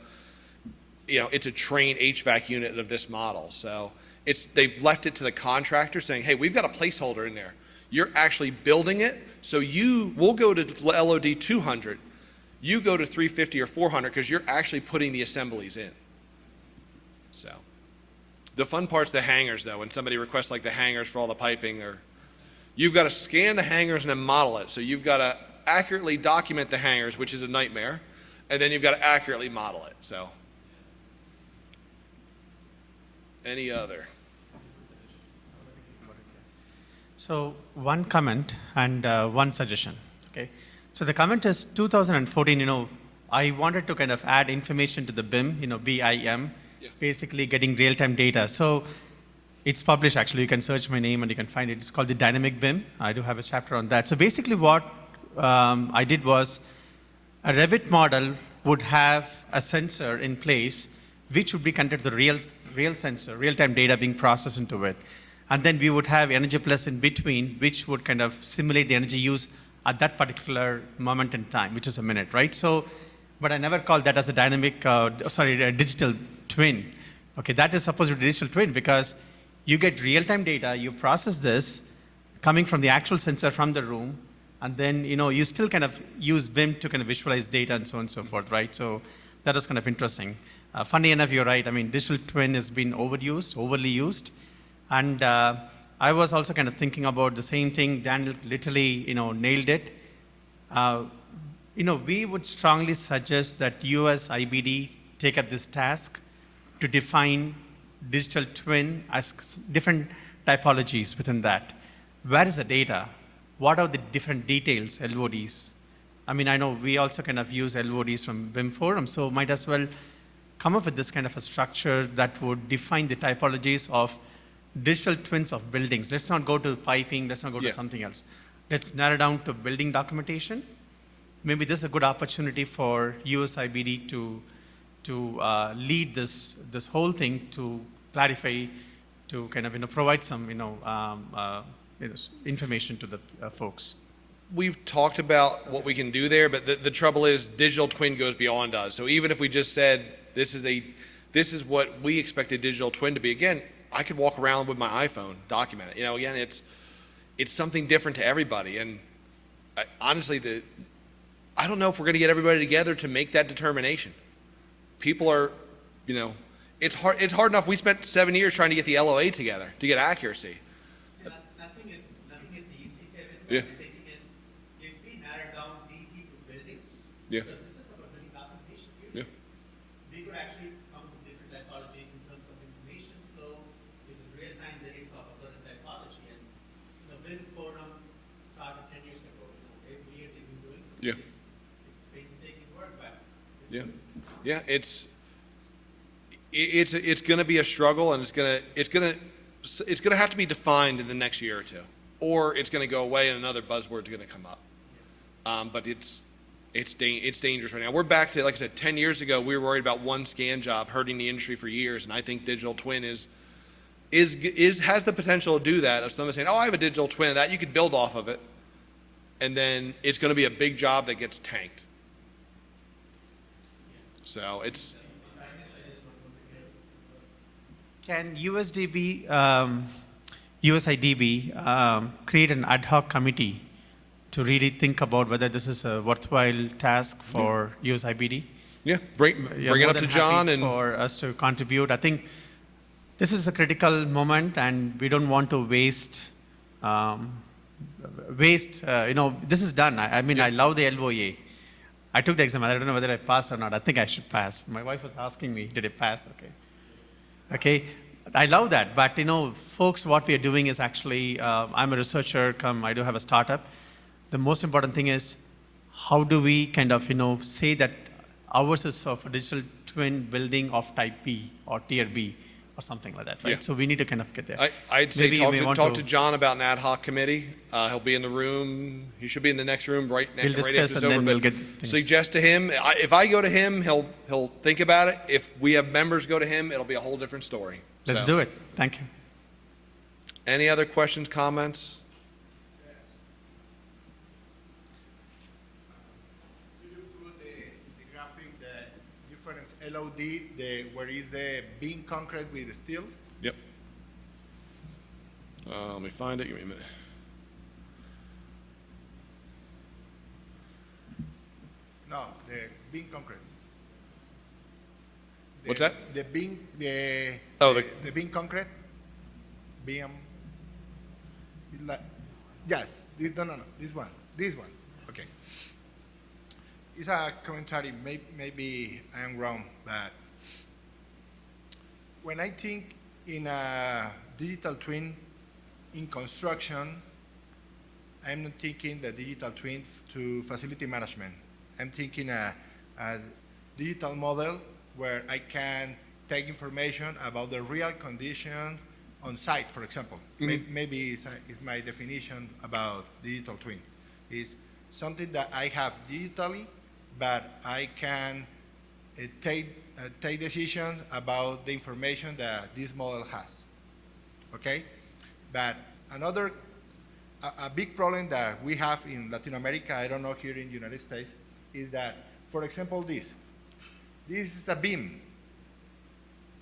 Speaker 1: trained HVAC unit of this model. So they've left it to the contractor saying, hey, we've got a placeholder in there. You're actually building it, so we'll go to LOD 200. You go to 350 or 400 because you're actually putting the assemblies in. So the fun part's the hangers, though. When somebody requests like the hangers for all the piping, or you've got to scan the hangers and then model it. So you've got to accurately document the hangers, which is a nightmare, and then you've got to accurately model it. So any other?
Speaker 2: So one comment and one suggestion. Okay. So the comment is 2014. I wanted to kind of add information to the BIM. BIM, basically getting real-time data. So it's published, actually. You can search my name and you can find it. It's called the dynamic BIM. I do have a chapter on that. So basically what I did was a Revit model would have a sensor in place which would be connected to the real sensor, real-time data being processed into it. And then we would have Energy Plus in between, which would kind of simulate the energy use at that particular moment in time, which is a minute, right? So, but I never called that as a dynamic, a digital twin. Okay, that is supposed to be a digital twin because you get real-time data, you process this coming from the actual sensor from the room, and then you still kind of use BIM to kind of visualize data and so on and so forth, right? So that was kind of interesting. Funny enough, you're right. I mean, digital twin has been overly used. And I was also kind of thinking about the same thing. Daniel literally, nailed it. We would strongly suggest that US IBD take up this task to define digital twin as different typologies within that. Where is the data? What are the different details, LODs? I mean, I know we also kind of use LODs from BIM Forum, so might as well come up with this kind of a structure that would define the typologies of digital twins of buildings. Let's not go to piping, let's not go to something else. Let's narrow down to building documentation. Maybe this is a good opportunity for USIBD to lead this whole thing, to clarify, to kind of provide some information to the folks.
Speaker 1: We've talked about what we can do there, but the trouble is digital twin goes beyond us. So even if we just said this is what we expect a digital twin to be, again, I could walk around with my iPhone, document it. Again, it's something different to everybody. And honestly, I don't know if we're going to get everybody together to make that determination. People are, it's hard enough. We spent 7 years trying to get the LOA together to get accuracy.
Speaker 2: See, nothing is easy, Kevin.
Speaker 1: Yeah.
Speaker 2: The thing is, if we narrow down DT to buildings,
Speaker 1: Yeah.
Speaker 2: because this is about building documentation
Speaker 1: Yeah.
Speaker 2: period, we could actually come to different typologies in terms of information flow. Is it real time lyrics of a certain typology? And the BIM forum started 10 years ago. Every year they've been doing it.
Speaker 1: Yeah.
Speaker 2: It's painstaking work, but it's
Speaker 1: Yeah,
Speaker 2: good.
Speaker 1: yeah, it's going to be a struggle, and it's going to have to be defined in the next year or two, or it's going to go away and another buzzword's going to come up. But it's dangerous right now. We're back to, like I said, 10 years ago we were worried about one scan job hurting the industry for years, and I think digital twin has the potential to do that. If someone's saying, "Oh, I have a digital twin of that," you could build off of it, and then it's going to be a big job that gets tanked. So it's.
Speaker 2: Can USIDB create an ad hoc committee to really think about whether this is a worthwhile task for USIBD?
Speaker 1: Yeah, bring it up to John and
Speaker 2: for us to contribute. I think this is a critical moment, and we don't want to waste. This is done. I mean, I love the LOA. I took the exam. I don't know whether I passed or not. I think I should pass. My wife was asking me, "Did I pass?" Okay. I love that. But folks, what we are doing is actually, I'm a researcher. I do have a startup. The most important thing is, how do we kind of say that ours is of a digital twin building of type B or tier B or something like that, right?
Speaker 1: Yeah.
Speaker 2: So we need to kind of get there.
Speaker 1: I'd say
Speaker 2: Maybe you may want
Speaker 1: talk to John about an ad hoc committee. He'll be in the room. He should be in the next room right
Speaker 2: We'll
Speaker 1: after
Speaker 2: discuss
Speaker 1: this
Speaker 2: and
Speaker 1: over.
Speaker 2: then we'll
Speaker 1: But
Speaker 2: get things.
Speaker 1: suggest to him. If I go to him, he'll think about it. If we have members go to him, it'll be a whole different story.
Speaker 2: Let's do it. Thank you.
Speaker 1: Any other questions, comments?
Speaker 5: Could you put the graphic, the difference LOD, where is the beam concrete with the steel?
Speaker 1: Yep. Let me find it. Give me a minute.
Speaker 5: No, the beam concrete.
Speaker 1: What's that?
Speaker 5: The beam,
Speaker 1: Oh,
Speaker 5: the beam concrete. Beam. Yes. This one. Okay. It's a commentary. Maybe I am wrong, but when I think in a digital twin in construction, I'm not thinking the digital twin to facility management. I'm thinking a digital model where I can take information about the real condition on site, for example. Maybe is my definition about digital twin. Is something that I have digitally, but I can take decisions about the information that this model has. Okay? But a big problem that we have in Latin America, I don't know here in the United States, is that, for example, this is a beam.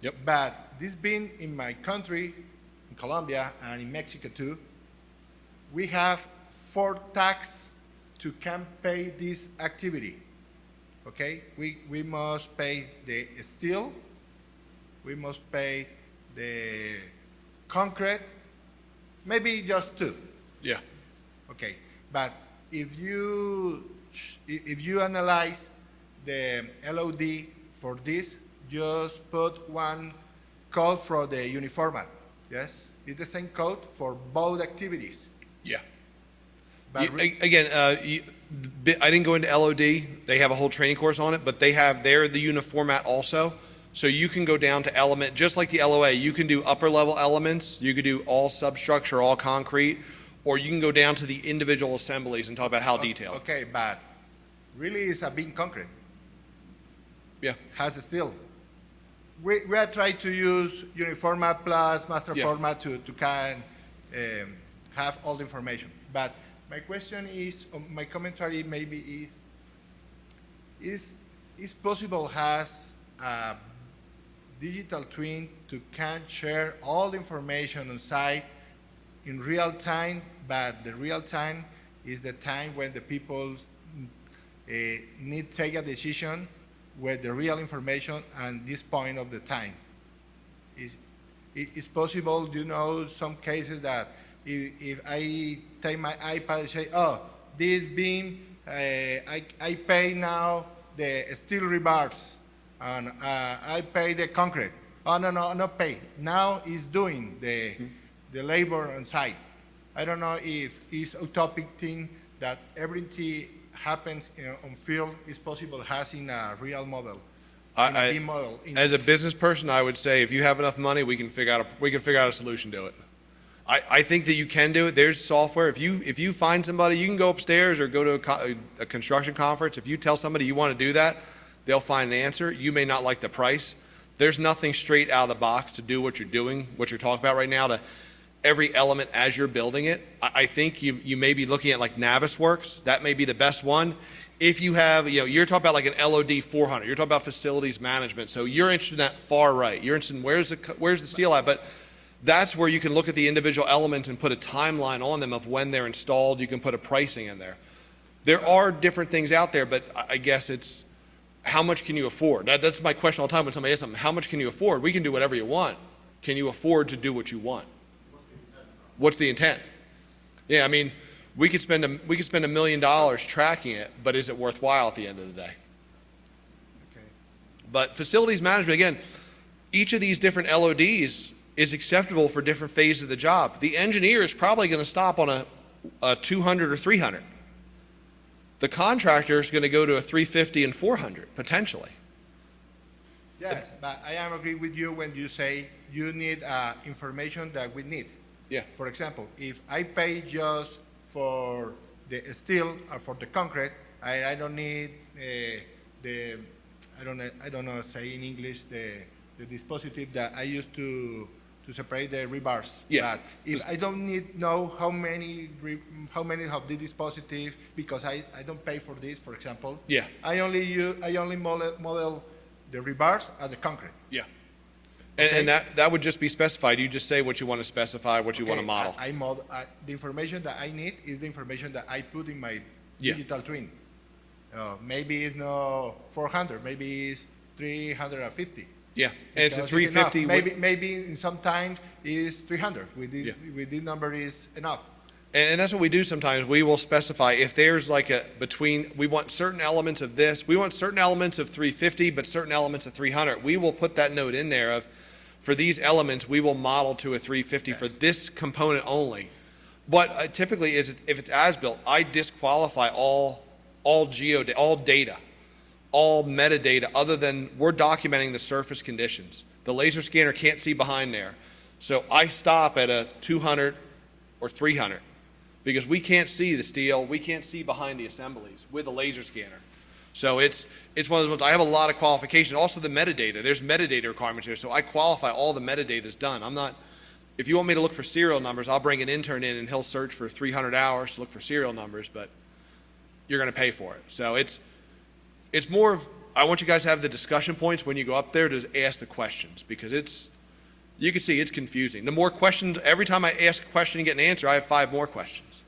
Speaker 1: Yep.
Speaker 5: But this beam in my country, in Colombia and in Mexico too, we have 4 tax to can pay this activity. Okay? We must pay the steel, we must pay the concrete, maybe just 2.
Speaker 1: Yeah.
Speaker 5: Okay, but if you analyze the LOD for this, just put one code for the uniformat. Yes, it's the same code for both activities.
Speaker 1: Yeah.
Speaker 5: But
Speaker 1: Again, I didn't go into LOD. They have a whole training course on it, but they're the uniformat also. So you can go down to element, just like the LOA. You can do upper level elements. You could do all substructure, all concrete, or you can go down to the individual assemblies and talk about how detailed.
Speaker 5: Okay, but really it's a beam concrete.
Speaker 1: Yeah.
Speaker 5: Has a steel. We are trying to use uniformat plus master
Speaker 1: Yeah.
Speaker 5: format to can have all the information. But my question is, or my commentary maybe is possible has a digital twin to can share all the information on site in real time, but the real time is the time when the people need to take a decision with the real information and this point of the time. It's possible, you know, some cases that if I take my iPad and say, oh, this beam, I pay now the steel rebars and I pay the concrete. Oh, no, not pay. Now it's doing the labor on site. I don't know if it's utopic thing that everything happens on field is possible has in a real model, in a BIM model.
Speaker 1: As a business person, I would say if you have enough money, we can figure out a solution to it. I think that you can do it. There's software. If you find somebody, you can go upstairs or go to a construction conference. If you tell somebody you want to do that, they'll find an answer. You may not like the price. There's nothing straight out of the box to do what you're doing, what you're talking about right now, to every element as you're building it. I think you may be looking at like Navisworks. That may be the best one. If you have, you're talking about like an LOD 400. You're talking about facilities management. So you're interested in that far right. You're interested in where's the steel at. But that's where you can look at the individual elements and put a timeline on them of when they're installed. You can put a pricing in there. There are different things out there, but I guess it's how much can you afford? That's my question all the time when somebody asks something. How much can you afford? We can do whatever you want. Can you afford to do what you want? What's the intent? Yeah, I mean, we could spend $1 million tracking it, but is it worthwhile at the end of the day?
Speaker 5: Okay.
Speaker 1: But facilities management, again, each of these different LODs is acceptable for different phases of the job. The engineer is probably going to stop on a 200 or 300. The contractor is going to go to a 350 and 400, potentially.
Speaker 5: Yes, but I am agree with you when you say you need information that we need.
Speaker 1: Yeah.
Speaker 5: For example, if I pay just for the steel or for the concrete, I don't need I don't know say in English the dispositive that I use to separate the rebars.
Speaker 1: Yeah.
Speaker 5: But if I don't need know how many of the dispositive because I don't pay for this, for example.
Speaker 1: Yeah.
Speaker 5: I only model the rebars as the concrete.
Speaker 1: Yeah.
Speaker 5: Okay.
Speaker 1: And that would just be specified. You just say what you want to specify, what you want to model.
Speaker 5: The information that I need is the information that I put in my
Speaker 1: Yeah.
Speaker 5: digital twin. Maybe it's not 400, maybe it's 350.
Speaker 1: Yeah, and it's a
Speaker 5: Because
Speaker 1: 350.
Speaker 5: enough. Maybe in some times it's 300. With this number is enough.
Speaker 1: And that's what we do sometimes. We will specify if there's like we want certain elements of this, we want certain elements of 350, but certain elements of 300. We will put that note in there of, for these elements, we will model to a 350 for this component only. But typically, if it's as-built, I disqualify all data. all metadata other than we're documenting the surface conditions. The laser scanner can't see behind there. So I stop at a 200 or 300 because we can't see the steel, we can't see behind the assemblies with a laser scanner. So it's one of those ones, I have a lot of qualification. Also the metadata, there's metadata requirements here, so I qualify all the metadata is done. I'm not, if you want me to look for serial numbers, I'll bring an intern in and he'll search for 300 hours to look for serial numbers, but you're going to pay for it. So it's more of, I want you guys to have the discussion points when you go up there to ask the questions, because you can see it's confusing. The more questions, every time I ask a question and get an answer, I have 5 more questions.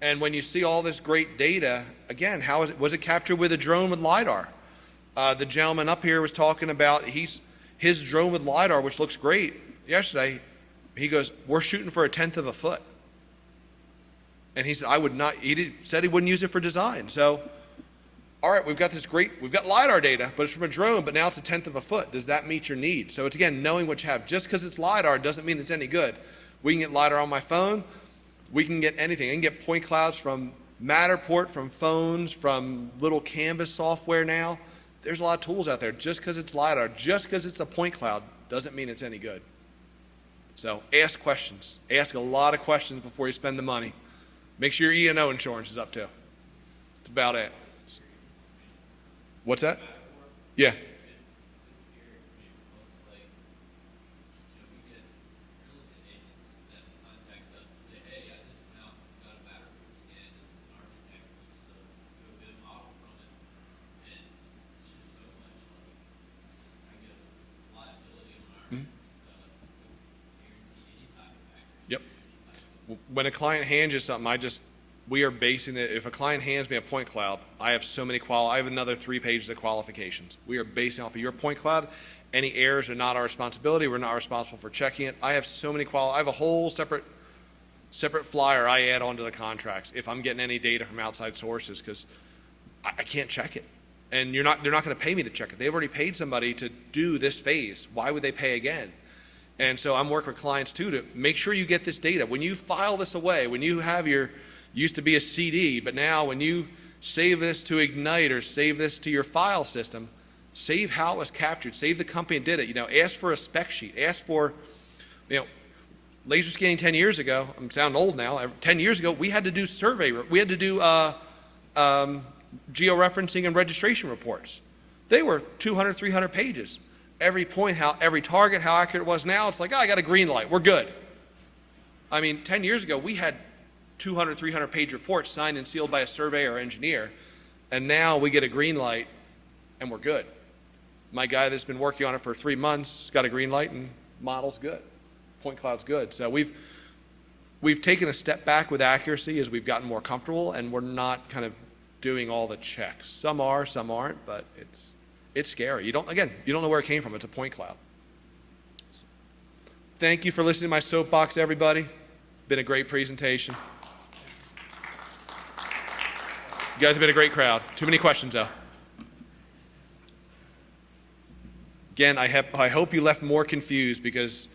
Speaker 1: And when you see all this great data, again, was it captured with a drone with LiDAR? The gentleman up here was talking about his drone with LiDAR, which looks great. Yesterday, he goes, we're shooting for 1/10 of a foot. And he said, said he wouldn't use it for design. So, all right, we've got LiDAR data, but it's from a drone, but now it's 1/10 of a foot. Does that meet your needs? So it's, again, knowing what you have. Just because it's LiDAR doesn't mean it's any good. We can get LiDAR on my phone. We can get anything. I can get point clouds from Matterport, from phones, from little Canvas software now. There's a lot of tools out there. Just because it's LiDAR, just because it's a point cloud, doesn't mean it's any good. So ask questions. Ask a lot of questions before you spend the money. Make sure your E&O insurance is up too. That's about it. What's that? Yeah. Yep. When a client hands you something, we are basing it, if a client hands me a point cloud, I have so many I have another 3 pages of qualifications. We are basing off of your point cloud. Any errors are not our responsibility. We're not responsible for checking it. I have so many I have a whole separate flyer I add onto the contracts if I'm getting any data from outside sources, because I can't check it. And they're not going to pay me to check it. They've already paid somebody to do this phase. Why would they pay again? And so I'm working with clients too to make sure you get this data. When you file this away, when you have used to be a CD, but now when you save this to Ignite or save this to your file system, save how it was captured, save the company that did it. Ask for a spec sheet. Ask for, laser scanning 10 years ago. I'm sounding old now. 10 years ago, we had to do survey. We had to do georeferencing and registration reports. They were 200, 300 pages. Every point, every target, how accurate it was. Now it's like, I got a green light. We're good. 10 years ago, we had 200, 300 page reports signed and sealed by a surveyor or engineer, and now we get a green light and we're good. My guy that's been working on it for 3 months got a green light and model's good. Point cloud's good. So we've taken a step back with accuracy as we've gotten more comfortable, and we're not kind of doing all the checks. Some are, some aren't, but it's scary. You don't know where it came from. It's a point cloud. So, thank you for listening to my soapbox, everybody. Been a great presentation. You guys have been a great crowd. Too many questions, though. Again, I hope you left more confused, because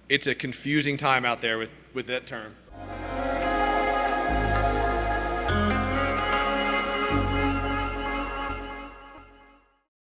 Speaker 1: it's a confusing time out there with that term.